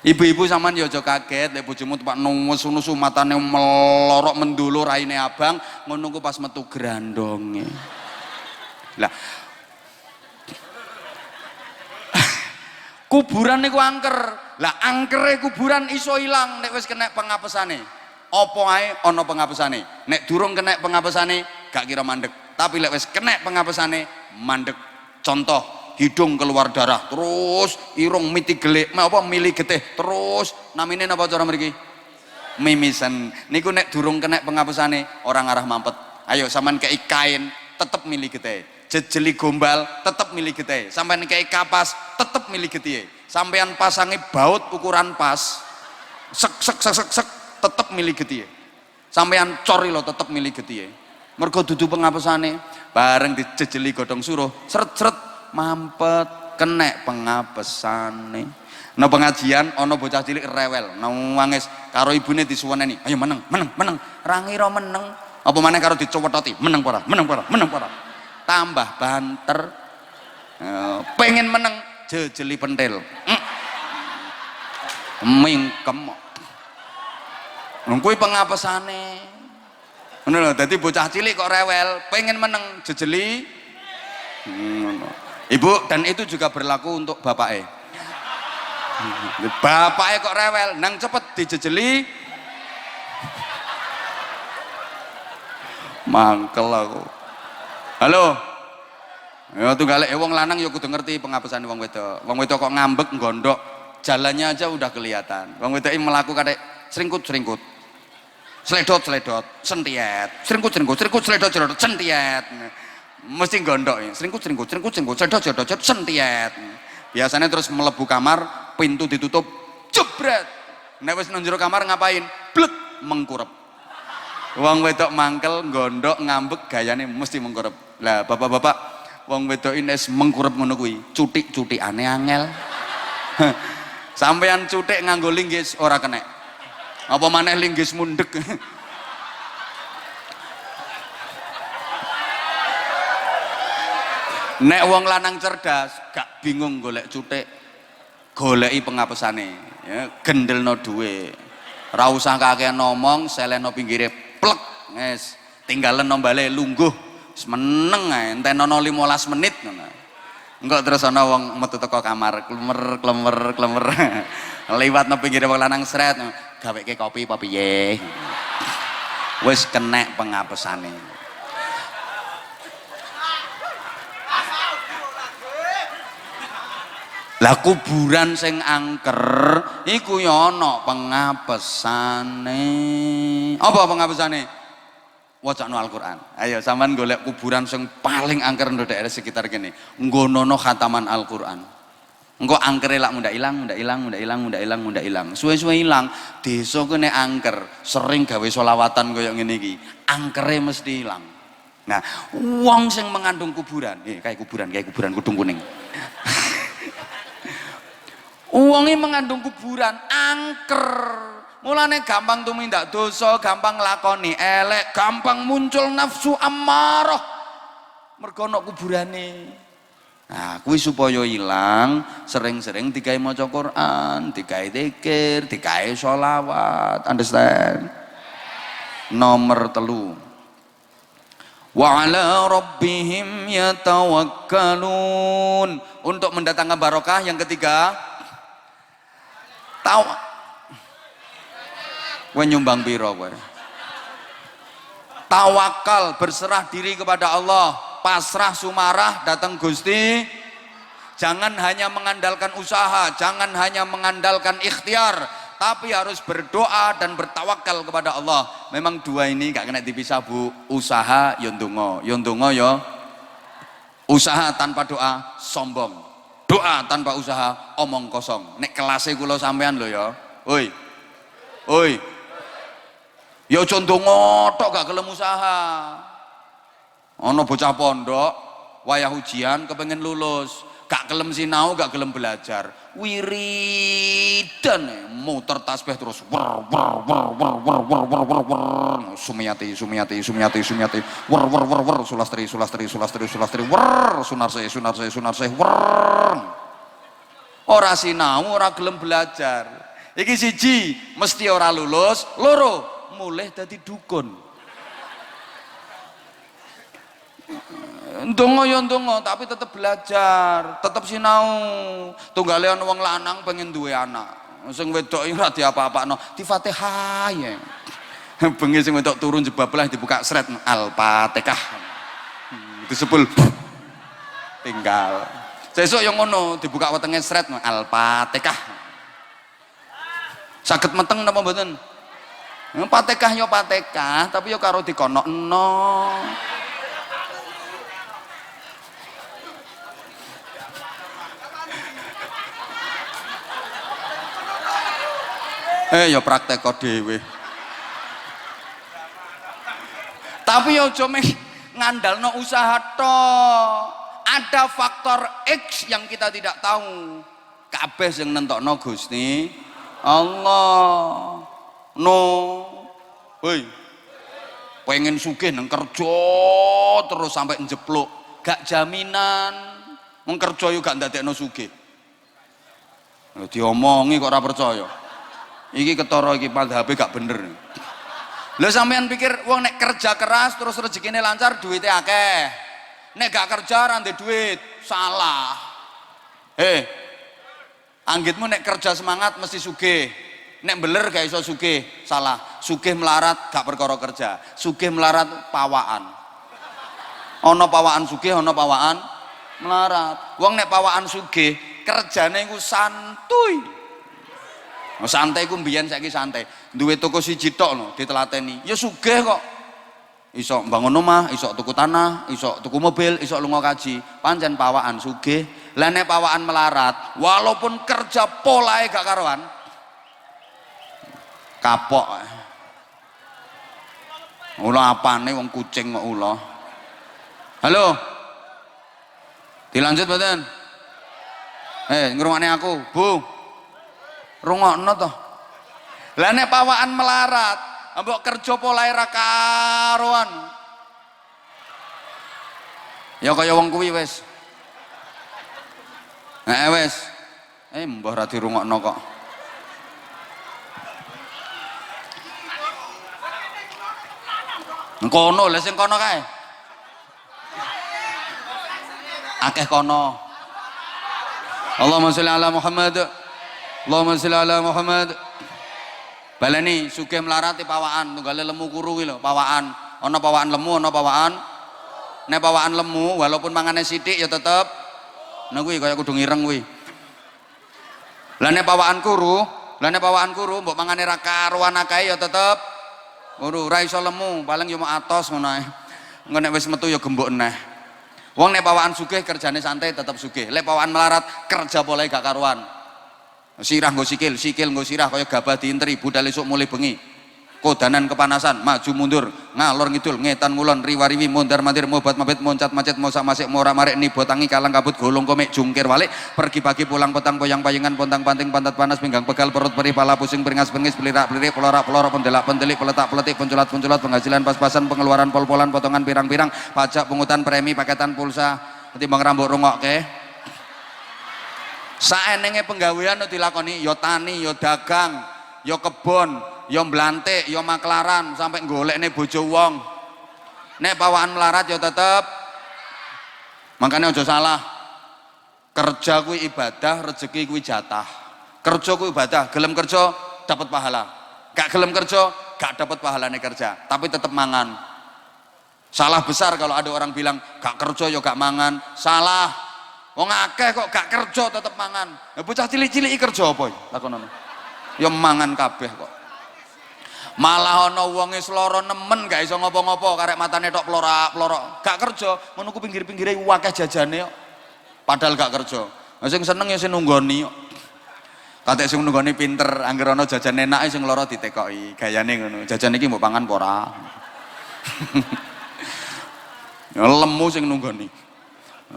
Ibu-ibu sampean ya aja kaget lek bojomu tepak nuwes-nusu matane melorok mendulu raine abang, ngono ku pas metu grandonge. Lah kuburan niku angker. Lah angkere kuburan iso ilang nek wis kena pengapesane. Apa ae ana pengapesane. Nek durung kena pengapesane gak kira mandek. Tapi lek wis kena pengapesane mandek. Contoh hidung keluar darah, terus irung miti gelik, apa mili getih, terus namine napa cara mriki? Mimisen. Niku nek durung kena pengapesane orang arah mampet. Ayo sampean kei kain tetep mili getih. Jejeli gombal tetep mili getih. Sampean kei kapas tetep mili getih. Sampean pasangi baut ukuran pas. Sek tetep mili getih. Sampean cor lho tetep mili getih. Mergo dudu pengapesane. Bareng dijejeli godhong suruh, sret-sret mampet kenek pengapesane. No pengajian ana bocah cilik rewel, nangis karo ibune disuweneni, ayo meneng, meneng, meneng. Ra ngira meneng, apa maneh karo dicowetoti, meneng apa ora, meneng apa ora, meneng apa ora. Tambah banter. Pengen meneng, jejeli pentil. Mingkem. Kuwi pengapesane. Ngono lho, dadi bocah cilik kok rewel, pengen meneng, jejeli. Ibu, dan itu juga berlaku untuk bapake. Bapaknya kok rewel, nang cepet dijejeli. Mangkel aku. Halo. Ya tunggale wong lanang ya kudu ngerti pengapesane wong wedok. Wong wedok kok ngambek gondok, jalannya aja udah kelihatan. Wong wedok mlaku katik sringkut-sringkut. Sledot-sledot, sentiet. Sringkut-sringkut, sledot-sledot, sentiet. Mesti gondok ya. Sringkut-sringkut, sringkut-sringkut, sledot-sledot, sentiet. Biasanya terus melebu kamar, pintu ditutup, jebret. Nek wis nang jero kamar ngapain? Blek, mengkurep. Wong wedok mangkel, gondok, ngambek, gayane mesti mengkurep. Lah bapak-bapak, wong wedok ines mengkurep ngono kuwi, cutik-cutikane angel. Sampeyan cutik nganggo linggis ora kenek. Apa maneh linggis mundek. Nek wong lanang cerdas, gak bingung golek cutik, goleki pengapesane, ya, gendelno duwe. Ora usah kakean ngomong, seleno pinggire plek, wis tinggalen bale lungguh, wis meneng ae, entenono 15 menit ngono. Engko terus ana wong metu teko kamar, klemer. Liwat nang pinggire wong lanang sret, gaweke kopi apa piye. Wis kenek pengapesane. Lah kuburan sing angker iku ya ana pengapesane. Apa pengapesane? Wacana Al-Qur'an. Ayo sampean golek kuburan sing paling angker ndek daerah sekitar kene. Nggonono khataman Al-Qur'an. Engko angkere lak mundak ilang. Suwe-suwe ilang. Desa kene angker, sering gawe selawatan kaya ngene iki. Angkere mesti ilang. Nah, wong sing mengandung kuburan, kayak kuburan kudung kuning. Uangnya mengandung kuburan angker, mulane gampang tumindak dosa, gampang lakoni elek, gampang muncul nafsu ammarah mergo ana kuburane. Nah kuwi supaya ilang, sering-sering digawe maca Quran, digawe zikir, digawe sholawat. Understand? Nomor 3, wa ala rabbihim yatawakkalun, untuk mendatangkan barokah. Yang ketiga, kowe nyumbang piro kowe? Tawakal, berserah diri kepada Allah, pasrah sumarah datang Gusti. Jangan hanya mengandalkan usaha, jangan hanya mengandalkan ikhtiar, tapi harus berdoa dan bertawakal kepada Allah. Memang dua ini gak kena dipisah, Bu. Usaha yo ndonga, yo usaha tanpa doa sombong. Doa tanpa usaha omong kosong. Nek kelasnya kula sampean lho ya. Oi. Ya aja ndonga tok gak gelem usaha. Ana bocah pondok wayah ujian kepengin lulus, gak gelem sinau, gak gelem belajar. Wiridan muter tasbih terus Sumiyati sulastri sunarsih ora sinau, ora gelem belajar. Iki siji mesti ora lulus, loro mulih dadi dukun. Ndonga ya ndonga tapi tetep belajar, tetep sinau. Tunggale ana wong lanang pengen duwe anak, sing wedok iki ora diapa-apakno, di Fatihah ya. Bengi sing wedok turun jebablah dibuka sret Al-Fatihah. Disebul tinggal. Sesuk yang ngono dibuka wetenge sret Al-Fatihah. Saged meteng napa mboten? Fatihah ya Fatihah, tapi ya karo dikonokno. Ya praktek kok dhewe. Tapi ya aja ngandalno usaha tok. Ada faktor X yang kita tidak tahu. Kabeh sing nentokno Gusti Allah. No. Hoi. Pengen sugih nang kerja terus sampai njepluk, gak jaminan. Wong kerja yo gak ndadekno sugih. Diomongi kok ora percaya. Iki ketara iki madhabe gak bener. Lah sampean pikir wong nek kerja keras terus rezekine lancar, duwite akeh. Nek gak kerja ra ndek duit, salah. Anggitmu nek kerja semangat mesti sugih. Nek beler gak iso sugih, salah. Sugih melarat gak perkara kerja. Sugih melarat pawaan. Ana pawaan sugih, ana pawaan melarat. Wong nek pawaan sugih, kerjane iku santuy. Santai ku mbiyen saiki santai. Duwe toko siji tok lho ditelateni. Ya sugih kok. Iso bangun omah, iso tuku tanah, iso tuku mobil, iso lunga kaji. Pancen pawaan sugih. Lah nek pawaan melarat, walaupun kerja polae gak karuan, kapok. Ula apane wong kucing kok ula. Halo. Dilanjut mboten? Ngrungokne aku, Bu. Rungokno to. Lah nek pawaan melarat, mbok kerja polahe ra karuan. Ya kaya wong kuwi wis. Wis. Mbah ra dirungokno kok. Kono lha sing kono kae. Akeh kono. Allahumma sholli ala Muhammad. Allahumma sholli ala Muhammad. Baleni sugih melarat pawaan, tunggale lemu kuru kuwi lho, pawaan. Ana pawaan lemu, ana pawaan. Nek pawaan lemu walaupun mangane sithik ya tetep nah kuwi kaya kudu ngireng kuwi. Lah nek pawaan kuru, mbok mangane ra karuan akeh ya tetep kuru, ra iso lemu, paling ya mau atos ngono ae. Engko nek wis metu ya gembok neh. Wong nek pawaan sugih kerjane santai tetep sugih. Lek pawaan melarat kerja polahe gak karuan. Sirah nggo sikil, sikil nggo sirah kaya gabah diinteri budal esuk mulai bengi. Kodanan kepanasan, maju mundur, ngalor ngidul, ngetan ngulon, riwariwi, mondar mandir, mobat mabet, moncat macet, mosak masik, mora marek, nibo tangi, kalang kabut, golong komik, jungkir walik, pergi pagi pulang petang, poyang payangan, pontang panting, pantat panas, pinggang pegal, perut perih, pala pusing, peringas pengis, pelirak pelirik, pelorak pelorok, pendelak pendelik, peletak peletik, penculat penculat, penghasilan pas-pasan, pengeluaran pol-polan, potongan pirang-pirang, pajak, pungutan, premi, paketan, pulsa, ketimbang rambut rungok ke. Saenenge penggawean dilakoni ya tani, ya dagang, ya kebon, ya mblantik, ya maklaran sampai golekne bojo wong. Nek pawaan melarat ya tetep. Makanya aja salah. Kerja kuwi ibadah, rezeki kuwi jatah. Kerja kuwi ibadah, gelem kerja dapat pahala. Gak gelem kerja gak dapat pahalane kerja, tapi tetep mangan. Salah besar kalau ada orang bilang gak kerja ya gak mangan. Salah. Wong akeh kok gak kerja tetep mangan. Ya bocah cilik-cilik kerja apa lakonane? Ya mangan kabeh kok. Malah ana wonge sloro nemen gak iso ngopo-ngopo karek matane tok plorak-plorok. Gak kerja, ngono ku pinggir-pinggire akeh jajane kok. Padahal gak kerja. Lah sing seneng ya sing nunggoni kok. Katek sing nunggoni pinter, anggere ana jajan enake sing lara ditekoki. Gayane ngono. Jajan iki mbok pangan apa ora? Ya lemu sing nunggoni.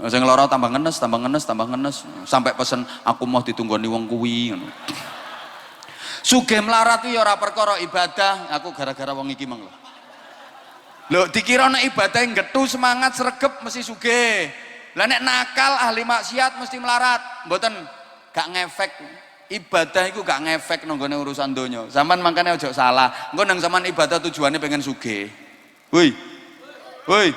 Sing lara tambah ngenes, tambah ngenes, tambah ngenes sampai pesen aku mau ditunggoni wong kuwi ngono. Sugih melarat ya ora perkara ibadah, aku gara-gara wong iki mang lho. Lho dikira nek ibadah gethu semangat sregep mesti sugih. Lah nek nakal ahli maksiat mesti melarat. Mboten gak ngefek. Ibadah iku gak ngefek nang gone urusan donya. Sampeyan mangkane aja salah. Engko nang sampean ibadah tujuane pengen sugih. Woi. Woi.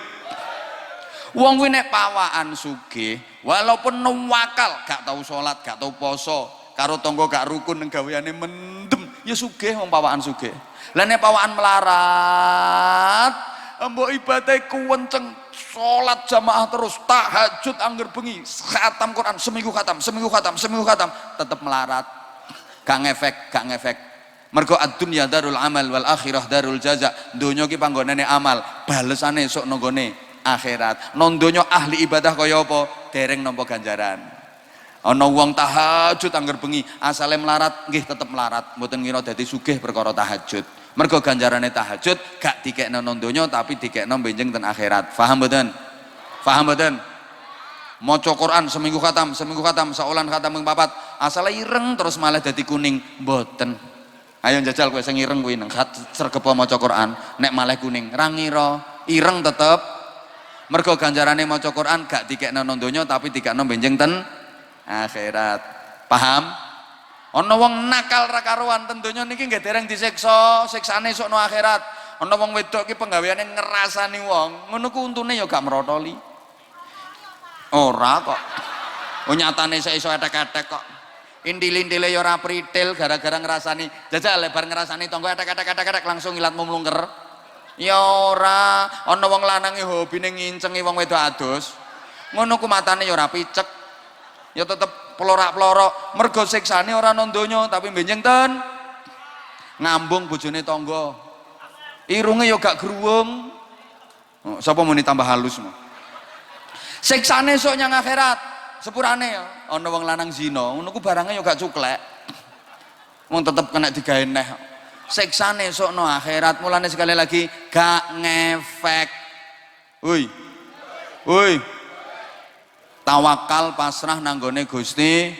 Wong kuwi nek pawaan sugih, walaupun nuwakal, gak tau salat, gak tau poso, karo tangga gak rukun nang gaweane mendem, ya sugih wong pawaan sugih. Lah nek pawaan melarat, mbok ibadah kuwenceng, salat jamaah terus, tahajud angger bengi, khatam Quran seminggu khatam, tetep melarat. Gak ngefek. Mergo ad-dunya darul amal wal akhirah darul jaza. Donya ki panggonane amal, balesane sok nang gone akhirat. Non donya ahli ibadah kaya apa? Dereng nampa ganjaran. Ana wong tahajud angger bengi, asale melarat nggih tetep melarat, mboten ngira dadi sugih perkara tahajud. Mergo ganjarane tahajud gak dikekno nang donya tapi dikekno benjing ten akhirat. Paham mboten? Paham mboten? Maca Quran seminggu khatam, saulan khatam ping 4, asal ireng terus malah dadi kuning, mboten. Ayo njajal kowe sing ireng kuwi nang sregep maca Quran, nek malah kuning, ra ngira, ireng tetep. Mergo ganjarane maca Quran gak dikekno nang donya tapi dikekno benjing ten akhirat. Paham? Ana wong nakal ra karuan ten donya niki nggih dereng disiksa, siksane esuk no akhirat. Ana wong wedok ki penggaweane ngrasani wong, ngono ku untune ya gak merotoli. Ora kok. Oh nyatane saya iso etek-etek kok. Intil-intile ya ora pritil gara-gara ngrasani. Jajal lebar ngrasani tangga etek-etek langsung ilat mumlungker. Ya ora, ana wong lanange hobine ngincengi wong wedok adus. Ngono ku matane ya ora picek. Ya tetep plorak-plorok. Mergo siksane ora nang donya tapi benjing ten ngambung bojone tangga. Irunge ya gak gruwung. Oh, sapa muni tambah halus mo. Siksane esuk nyang akhirat sepurane ya ana wong lanang zina ngono ku barange ya gak cuklek wong tetep kena digawe neh siksane esuk no akhirat mulane sekali lagi gak ngefek woi tawakal pasrah nanggone Gusti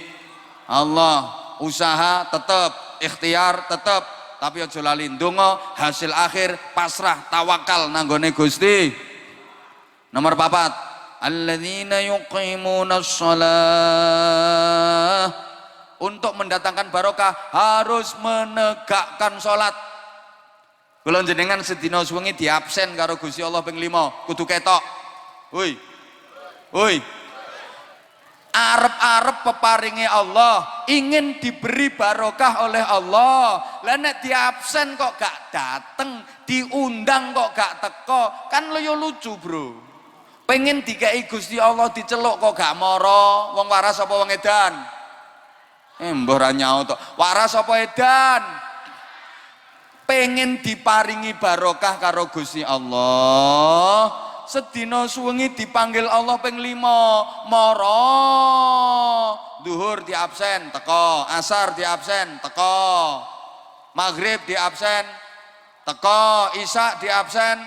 Allah usaha tetep ikhtiar tetep tapi aja lali ndonga hasil akhir pasrah tawakal nanggone Gusti. Nomor 4 alladzina yuqimunas shalah, untuk mendatangkan barokah harus menegakkan salat. Kula jenengan sedina suwengi diabsen karo Gusti Allah ping 5 kudu ketok. Woi arep-arep peparinge Allah, ingin diberi barokah oleh Allah. Lah nek diabsen kok gak dateng, diundang kok gak teko, kan yo lucu, Bro. Pengen dikai Gusti Allah diceluk kok gak mara, wong waras apa wong edan? Mbah ra nyaut to. Waras apa edan? Pengen diparingi barokah karo Gusti Allah, sedina suwengi dipanggil Allah ping 5, mara. Duhur diabsen, teko, asar diabsen, teko. Maghrib diabsen, teko, isya diabsen,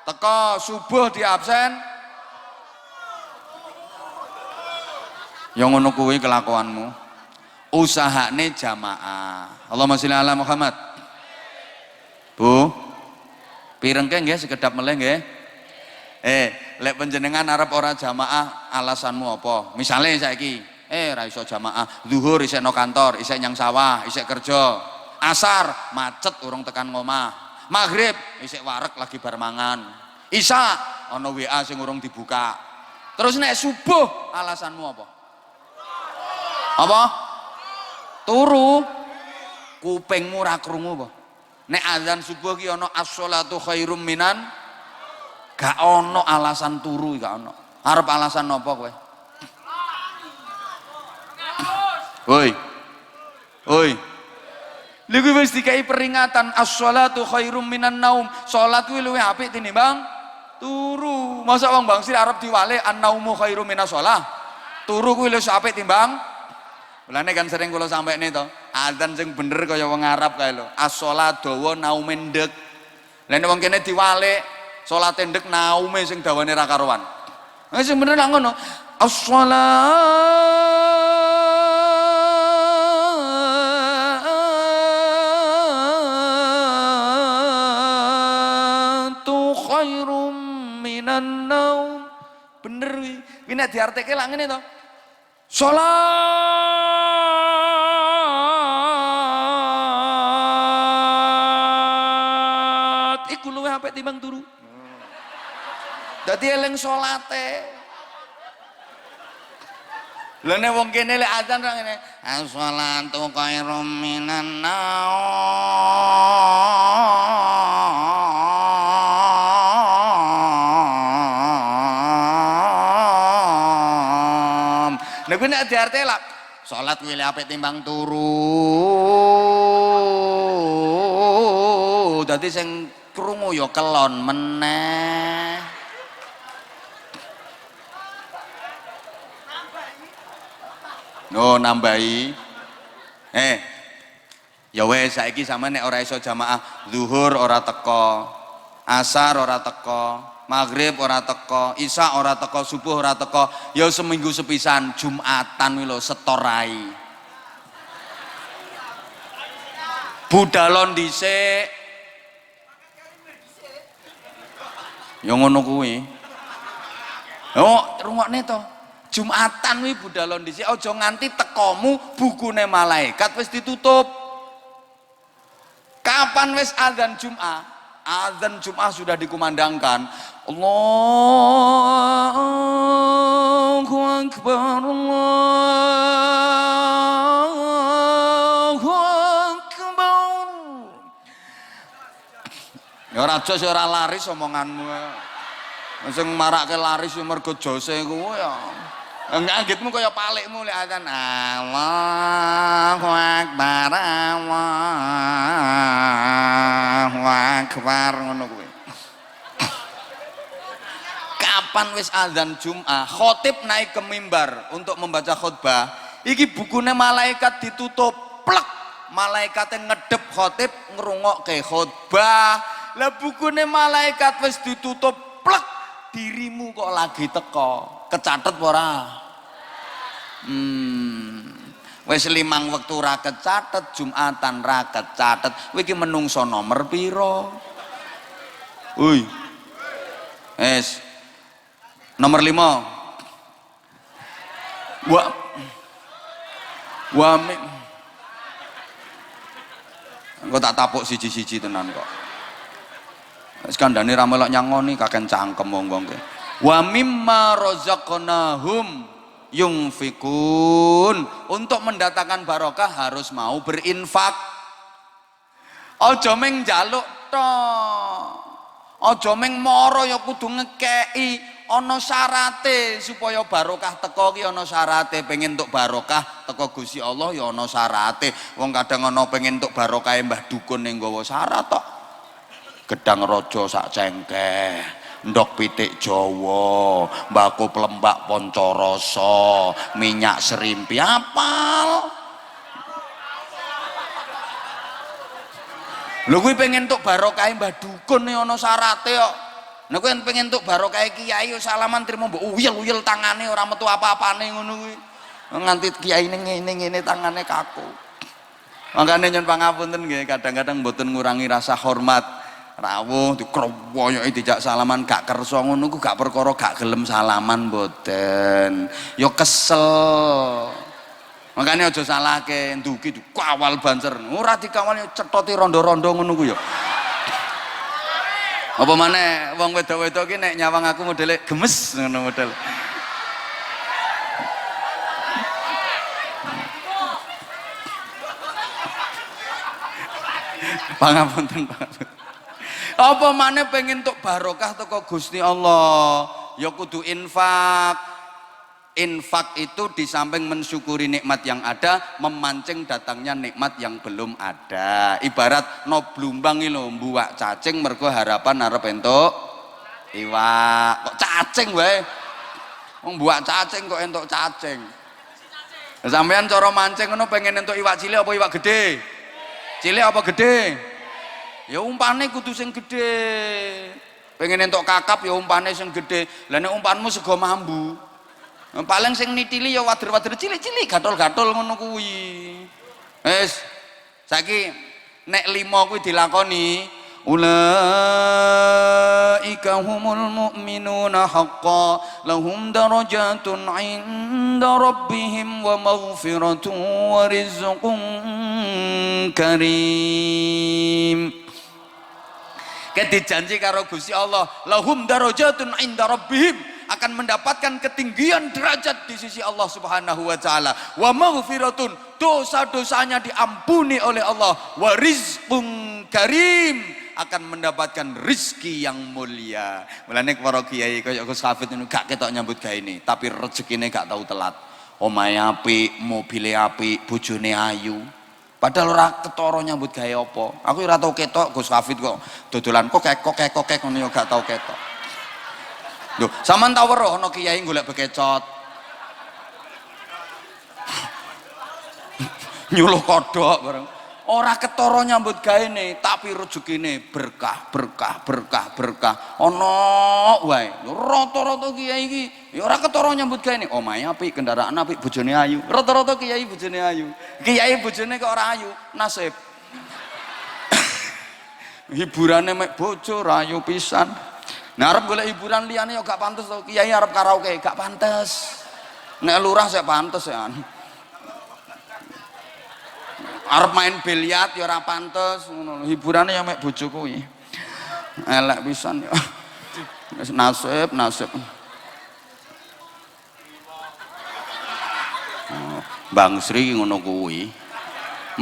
teko, subuh diabsen. Yang ngono kuwi kelakuanmu. Usahane jamaah. Allahumma sholli ala Muhammad. Bu, pirengke nggih sekedap meleh nggih. Lek panjenengan arep ora jamaah alasanmu apa? Misale saiki, ra iso jamaah, zuhur isih no kantor, isih nyang sawah, isih kerja. Asar macet urung tekan ngomah. Maghrib isih wareg lagi bar mangan. Isya ana WA sing urung dibuka. Terus nek subuh alasanmu apa? Apa? Turu. Kupingmu ra krungu apa? Nek azan subuh ki ana as-sholatu khairum minan, gak ana alasan turu, gak ana. Arep alasan apa kowe? Woi. Lha kuwi wis dikai peringatan as-sholatu khairum minan naum. Salat kuwi luwih apik tinimbang turu. Masa wong bangsir arep diwale an-naumu khairum minas shalah. Turu kuwi luwih apik timbang. Mulane kan sering kula sampekne to, adzan sing bener kaya wong Arab kae lho. As-shalat dawa naume ndek. Lah nek wong kene diwalik salate ndek naume sing dawane ra karuan. Nah sing bener nang ngono. As-shalatu khairum minan naum. Bener kuwi. Kuwi nek diartike lak ngene to. Salat iku luwih apik timbang turu. Dadi eling salate. Lha nek wong kene lek adzan ra ngene, as-shalatu khairum minan naum. Nek kuwi nek diartike lak salat kuwi apik timbang turu. Dadi sing krungu ya kelon meneh. Oh nambahi. Ya wes saiki sama nek ora iso jamaah zuhur ora teko, asar ora teko, maghrib ora teko, isya ora teko, subuh ora teko, ya seminggu sepisan Jumatan kuwi lho setorai. Budalon dhisik. Ya ngono kuwi. Oh, rungokne to. Jumatan kuwi budalon dhisik aja nganti tekomu bukune malaikat wis ditutup. Kapan wis azan Jum'ah? Azan Jum'ah sudah dikumandangkan. Allahu Akbar, Allahu Akbar. Ya ora jos ya ora laris omonganmu. Sing marake laris ya mergo jose kuwi ya. Anggitmu kaya palikmu lek azan Allahu Akbar, Allahu Akbar ngono kuwi. Kapan wis azan Jum'ah, khotib naik ke mimbar untuk membaca khutbah, iki bukune malaikat ditutup, plek. Malaikate ngedep khotib ngrungokke khutbah. Lah bukune malaikat wis ditutup, plek. Dirimu kok lagi teko. Kecatet ora? Wis 5 wektu ra kecatet, Jumatan ra kecatet. Kowe iki menungso nomor piro? Uy. Wis. Nomor 5. Engko tak tapuk siji-siji tenan kok. Wis kandhane ra melok nyangoni kaken cangkem wong-wong ki. Wa mimma razaqnahum yunfikun. Untuk mendatangkan barokah harus mau berinfak. Aja meng njaluk tok. Aja meng moro ya kudu ngekeki. Ana syarate supaya barokah teko ki ana syarate. Pengen entuk barokah teko Gusti Allah ya ana syarate. Wong kadang ana pengen entuk barokah Mbah Dukun ning nggawa syarat tok. Gedang raja sak cengkeh, ndok pitik Jawa, mbako pelembak Poncorasa, minyak serimpi apal. Lho kuwi pengen entuk barokah Mbah Dukun ana syarate kok. Nek kowe pengen entuk barokah kiai salaman trimo mbok uyel-uyel tangane ora metu apa-apane ngono kuwi. Nganti kiai ngene tangane kaku. Makane nyuwun pangapunten nggih, kadang-kadang mboten ngurangi rasa hormat. Rawuh dikrowoyoki dijak salaman gak kersa ngono ku gak perkara gak gelem salaman mboten. Ya kesel. Makanya aja salahke nduki dikawal banter. Ora dikawal cethoti rondo-rondo ngono ku ya. Apa maneh wong wedok-wedok ki nek nyawang aku modele gemes ngono model. Pangapunten, pangapunten. Apa maneh pengen untuk barokah teko Gusti Allah, ya kudu infak. Infak itu di samping mensyukuri nikmat yang ada, memancing datangnya nikmat yang belum ada. Ibarat no blumbang iki lho, mbuwak cacing mergo harapan arep entuk iwak. Kok cacing wae? Wong mbuwak cacing kok entuk cacing. Sampeyan cara mancing ngono pengen entuk iwak cilik apa iwak gede? Cilik apa gede? Ya umpane kudu sing gede. Pengen entuk kakap ya umpane sing gede. Lah nek umpanmu sego mambu, paling sing nitili ya wader-wader cilik-cilik, gatol-gatol ngono kuwi. Wis saiki nek 5 kuwi dilakoni, ulaika humul mu'minuna haqqan lahum darajatun 'inda rabbihim wa maghfiratun wa rizqun karim. Dijanji karo Gusti Allah, lahum darajatun 'inda rabbihim, akan mendapatkan ketinggian derajat di sisi Allah Subhanahu wa taala. Wa maghfiratun, dosa-dosanya diampuni oleh Allah. Wa rizqun karim, akan mendapatkan rizki yang mulia. Mulane para kiai kaya Gus Hafid niku gak ketok nyambut gawe ini, tapi rezekine gak tahu telat. Omahe apik, mobile apik, bojone ayu. Padahal ora ketara nyambut gawe apa. Aku ora tau ketok Gus Hafid kok dodolan kokek ngono ya gak tau ketok. Lho, sampean tau weruh ana kiai golek bekecot. Nyuluh kodhok bareng. ora ketara nyambut gaene tapi rezekine berkah berkah berkah berkah ana wae rata-rata kiai iki ya ora ketara nyambut gaene omahe apik kendaraan apik bojone ayu rata-rata kiai bojone ayu kiai bojone kok ora ayu nasib hiburane mek bojo rayu pisan nah arep golek hiburan liyane yo gak pantes to kiai arep karaoke gak pantes nek lurah sik pantes ya arep main biliar ya ora pantes ngono hiburane ya mek bojo kuwi elek pisan ya wis nasib Bang Sri ngono kuwi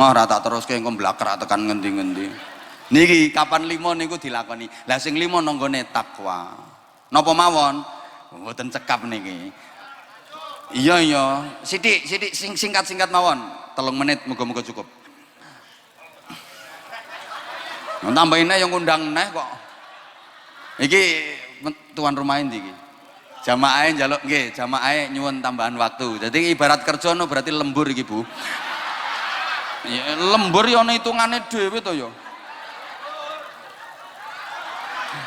mah ora tak teruske engko mblakrak tekan ngendi-ngendi niki kapan limo niku dilakoni lah sing limo nanggone takwa napa mawon mboten cekap niki iya sithik singkat mawon 3 menit muga-muga cukup tambahin yang ngundang neh kok iki tuan rumah endi iki jamaah njaluk nggih jamaah nyuwun tambahan waktu jadi ibarat kerja no berarti lembur iki Bu ya, lembur ya ana hitungane dhewe to ya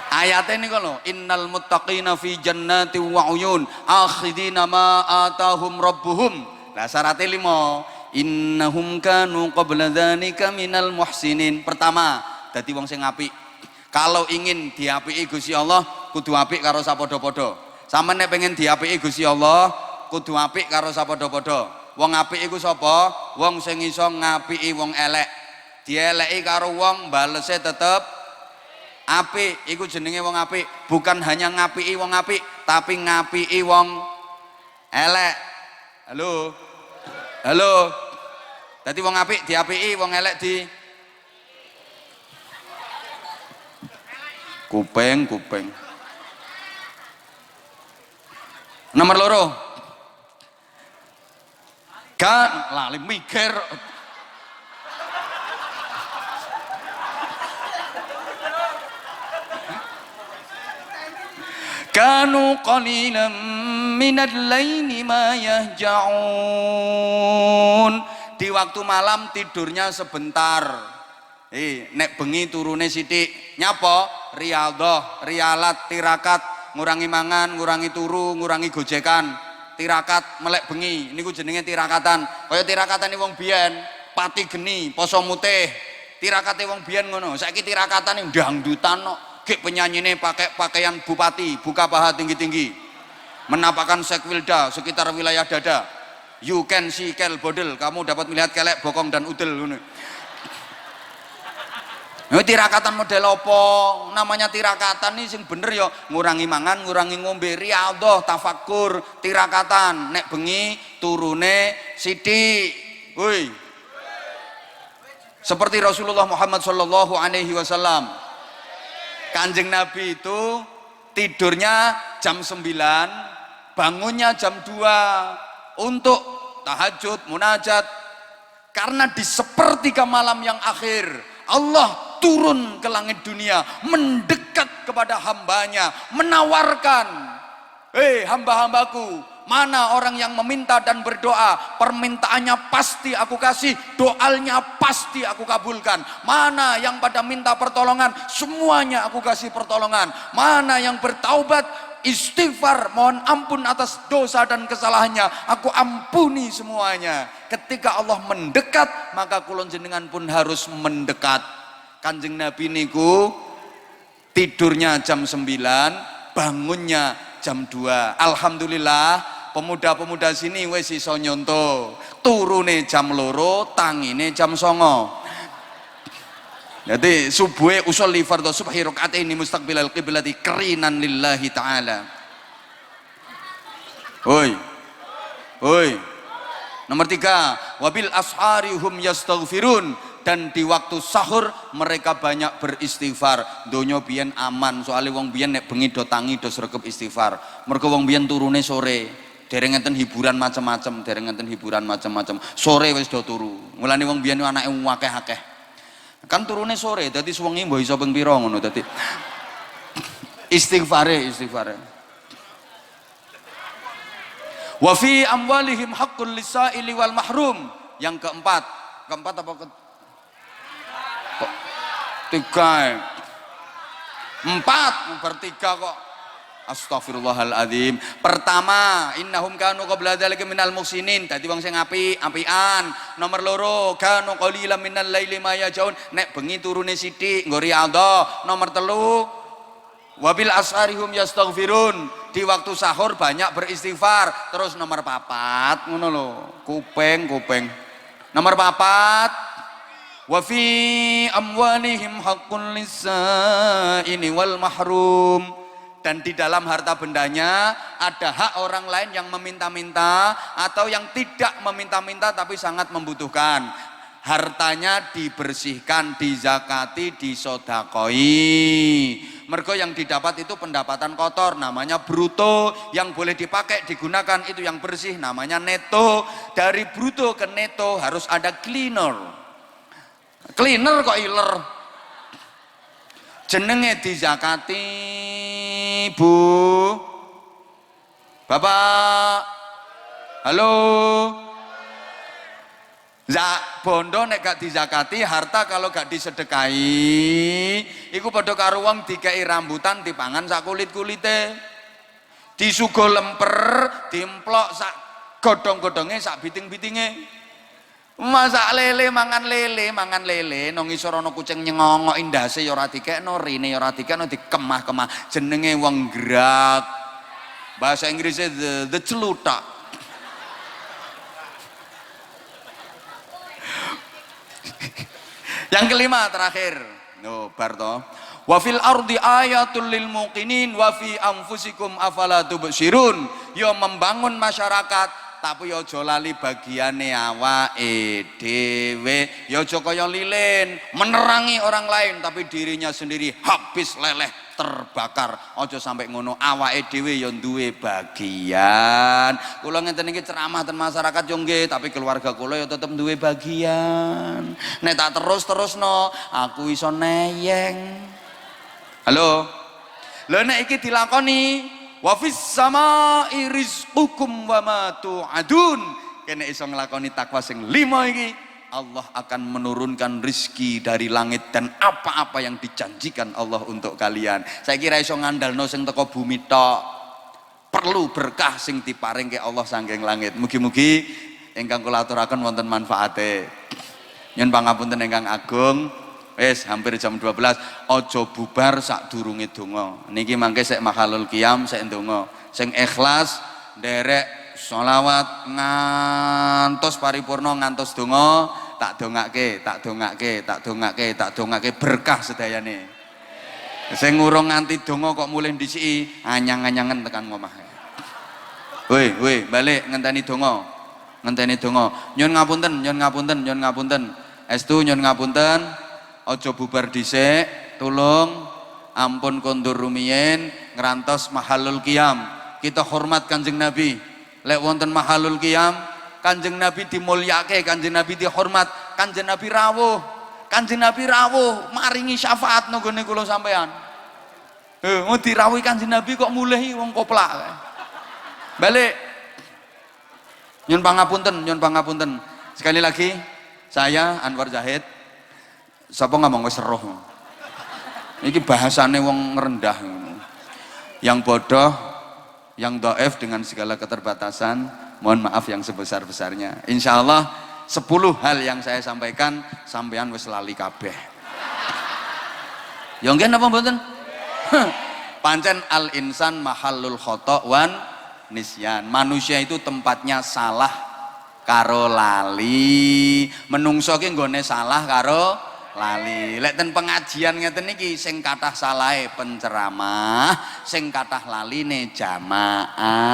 ayatnya ini kalau innal muttaqina fi jannati wa uyun akhidina ma atahum rabbuhum lah syaratnya 5 innahum kanu qabla dzalika minal muhsinin pertama dadi wong sing apik kalau ingin diapiki Gusti Allah kudu apik karo sapadha-padha sampeyan nek pengen diapiki Gusti Allah kudu apik karo sapadha-padha wong apik iku sapa wong sing iso ngapiki wong elek dieleki karo wong balese tetep apik iku jenenge wong apik bukan hanya ngapiki wong apik tapi ngapiki wong elek halo dadi wong apik diapiki wong elek di kuping nomor 2 kan lali mikir kanu qalilan minal laili ma yahja'un di waktu malam tidurnya sebentar nek bengi turune sithik nyapa riyadhah riyalat tirakat ngurangi mangan ngurangi turu ngurangi gojekan tirakat melek bengi niku jenenge tirakatan kaya tirakatane wong biyen pati geni poso mutih tirakate wong biyen ngono saiki tirakatane dangdutan kok gek penyanyine pakai pakaian bupati buka paha tinggi-tinggi menampakkan sekwilda sekitar wilayah dada you can see kel bodel kamu dapat melihat kelek bokong dan udel ngono tirakatan model apa namanya tirakatan nih sing bener ya ngurangi mangan ngurangi ngombe riyadhah tafakur tirakatan nek bengi turune sithik woi seperti Rasulullah Muhammad sallallahu alaihi wasallam Kanjeng Nabi itu tidurnya jam 9 bangunnya jam 2 untuk tahajud munajat karena di sepertiga malam yang akhir Allah turun ke langit dunia mendekat kepada hambanya menawarkan hamba-hambaku mana orang yang meminta dan berdoa permintaannya pasti aku kasih doanya pasti aku kabulkan mana yang pada minta pertolongan semuanya aku kasih pertolongan mana yang bertaubat istighfar mohon ampun atas dosa dan kesalahannya aku ampuni semuanya ketika Allah mendekat maka kulon jenengan pun harus mendekat Kanjeng Nabi niku tidurnya jam 9 bangunnya jam 2 alhamdulillah pemuda-pemuda sini wis iso nyonto turune jam 2 tangine jam 9 jadi subuhe usolli fardhu subhi rakaataini mustaqbilal qiblati qarinan lillahi taala hoi nomor 3 wabil ashari hum yastaghfirun dan di waktu sahur mereka banyak beristighfar donya biyen aman soalnya wong biyen nek bengi do tangi do sregep istighfar mergo wong biyen turune sore dereng ngenten hiburan macam-macam sore wis do turu mulane wong biyen anake akeh-akeh kan turune sore dadi suwengi mbok iso ping pira ngono dadi istighfare wa fi amwalihim haqqul lisaili wal mahrum yang keempat apa Tiga. Empat, bertiga kok. Astagfirullahaladzim. Pertama, innahum kanu qabla dzalika minal muhsinin, dadi wong sing apik-apikan. Nomor loro, kanu qalilan minal laili ma yaj'un, nek bengi turune sithik nggo riyadhah. Nomor telu, wabil asharihum yastaghfirun, di waktu sahur banyak beristighfar. Terus nomor papat ngono lho, kuping. Nomor papat, wa fi amwalihim haqqul lis-sa'ili wal mahrum, dan di dalam harta bendanya ada hak orang lain yang meminta-minta atau yang tidak meminta-minta tapi sangat membutuhkan. Hartanya dibersihkan, dizakati, disodakoi. Mergo yang didapat itu pendapatan kotor, namanya bruto. Yang boleh dipakai, digunakan, itu yang bersih, namanya neto. Dari bruto ke neto harus ada cleaner. Cleaner kok iler. Jenenge dizakati, Bu. Bapak. Halo. Bondo nek gak dizakati, harta kalau gak disedekahi, iku padha karo wong dikei rambutan dipangan sak kulit-kulite. Disugo lemper, dimplok sak godhong-godhonge, sak biting-bitinge. Masak lele, mangan lele, nang ngisor ana kucing nyengongok indase ya ora dikekno, rine ya ora dikekno, dikemah-kemah. Jenenge wong gerak. Bahasa Inggrisnya the celutak. Yang kelima terakhir. No, Barto. Wa fil ardi ayatul lil muqinin wa fi anfusikum afala tubsirun. Yo membangun masyarakat tapi ya aja lali bagiane awake dhewe, ya aja kaya lilin menerangi orang lain tapi dirinya sendiri habis leleh terbakar. Aja sampai ngono, awake dhewe ya duwe bagian. Kula ngenten iki ceramah ten masyarakat yo nggih, tapi keluarga kula ya tetep duwe bagian. Nek tak terus-terusno aku iso neyeng. Halo. Lha nek iki dilakoni wa fis samai rizqukum wa ma tu'adun, kene iso nglakoni takwa sing 5 iki, Allah akan menurunkan rizki dari langit dan apa-apa yang dijanjikan Allah untuk kalian. Saya kira iso ngandalno sing teko bumi tok, perlu berkah sing diparingke Allah saking langit. Mugi-mugi ingkang kula aturaken wonten manfaate. Nyuwun pangapunten ingkang agung. Wis hampir jam 12, ojo bubar sak durunge donga. Niki mangke sik makhalul qiyam, sik ndonga. Sing ikhlas nderek sholawat ngantos paripurna, ngantos donga, tak dongake berkah sedayane. Sing urung nganti donga kok mulih ndisiki, anyang-anyangen tekan ngomah. Woi, balik ngenteni donga. Nyun ngapunten. Estu nyun ngapunten. Ojo bubar dhisik, tulung ampun kondur rumiyin ngrantos mahalul qiyam. Kita hormat Kanjeng Nabi. Lek wonten mahalul qiyam, Kanjeng Nabi dimulyake, Kanjeng Nabi dihormat, Kanjeng Nabi rawuh. Maringi syafaat nang gone kula sampean. Mau dirawuhi Kanjeng Nabi kok mulih wong koplak. Balik. Nyun pangapunten. Sekali lagi, saya Anwar Zahid. Sapa ngomong wis seruh. Iki bahasane wong rendah. Yang bodoh, yang dhaif dengan segala keterbatasan, mohon maaf yang sebesar-besarnya. Insya Allah 10 hal yang saya sampaikan sampean wis lali kabeh. Ya nggih napa mboten? Pancen al insan mahallul khata' wan nisyan. Manusia itu tempatnya salah karo lali. Menungso ki nggone salah karo lali. Lek ten pengajian ngeten niki sing kathah salahe penceramah, sing kathah laline jamaah.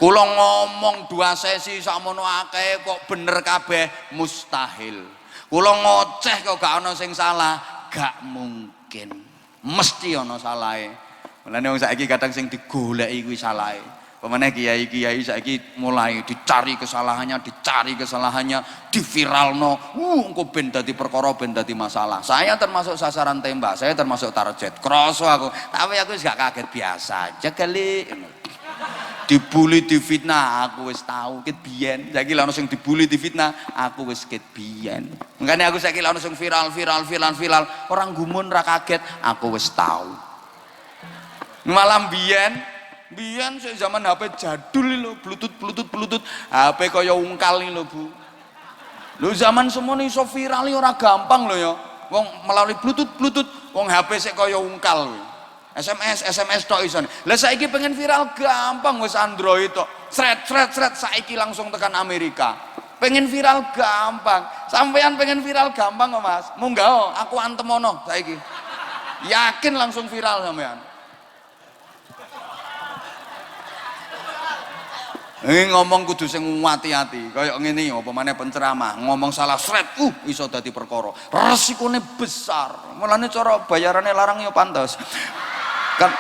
Kula ngomong 2 sesi sakmono akeh kok bener kabeh, mustahil. Kula ngoceh kok gak ana sing salah, gak mungkin. Mesti ana salahe. Mulane wong saiki kadang sing digoleki kuwi salahe. Pemane kiai-kiai saiki mulai dicari kesalahannya, diviralno. Engko ben dadi perkara, ben dadi masalah. Saya termasuk sasaran tembak, saya termasuk target. Kroso aku, tapi aku wis gak kaget, biasa aja kali. dibully difitnah aku wis tahu ket biyen. Saiki lha ono sing dibully difitnah aku wis ket biyen. Makanya aku saiki lha ono sing viral orang gumun ra kaget aku wis tahu. Malam biyen sik zaman HP jadul lho, bluetooth HP kaya ungkal lho Bu. Lho zaman semono iso viral ora gampang lho ya. Wong melalui bluetooth wong HP sik kaya ungkal kuwi. SMS tok iso. Lah saiki pengen viral gampang wis Android tok. Sret saiki langsung tekan Amerika. Pengen viral gampang. Sampeyan pengen viral gampang kok Mas. Munggah aku antemono saiki. Yakin langsung viral sampean. Ini ngomong kudu sing hati-hati. Kayak ngene apa maneh penceramah, ngomong salah sret iso dadi perkara. Resikone besar. Mulane cara bayarane larang ya pantes. Kan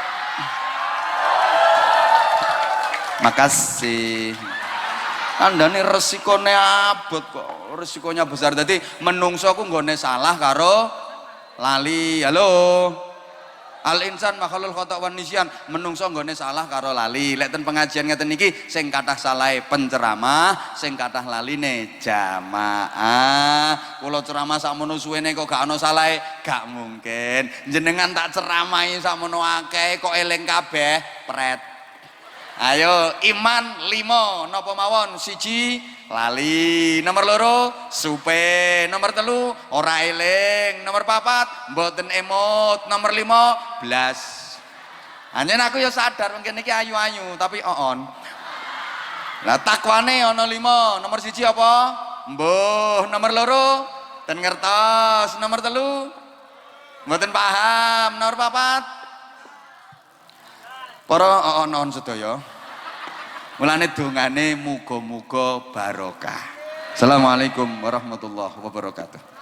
makasih kandhane resikone abot kok resikonya besar dadi menungso aku nggone salah karo lali. Halo al insan makhlul khata' wan nisyan, menungso nggone salah karo lali. Lek ten pengajian ngeten iki sing kathah salahe penceramah, sing kathah laline jamaah. Kula ceramah sakmono suwene kok gak ana salahe, gak mungkin. Jenengan tak ceramahi sakmono akeh kok eling kabeh, pret. Ayo iman 5 napa mawon? 1 lali, nomor 2 supe, nomor 3 ora eling, nomor 4 mboten emot, nomor 5 blas. Anjen aku ya sadar mungkin iki ayu-ayu tapi on. Lah takwane ana 5, nomor 1 apa? Mbuh, nomor 2 ten ngertos, nomor 3 mboten paham, nomor 4 para on sedaya. Mulane dongane muga-muga barokah. Assalamualaikum warahmatullahi wabarakatuh.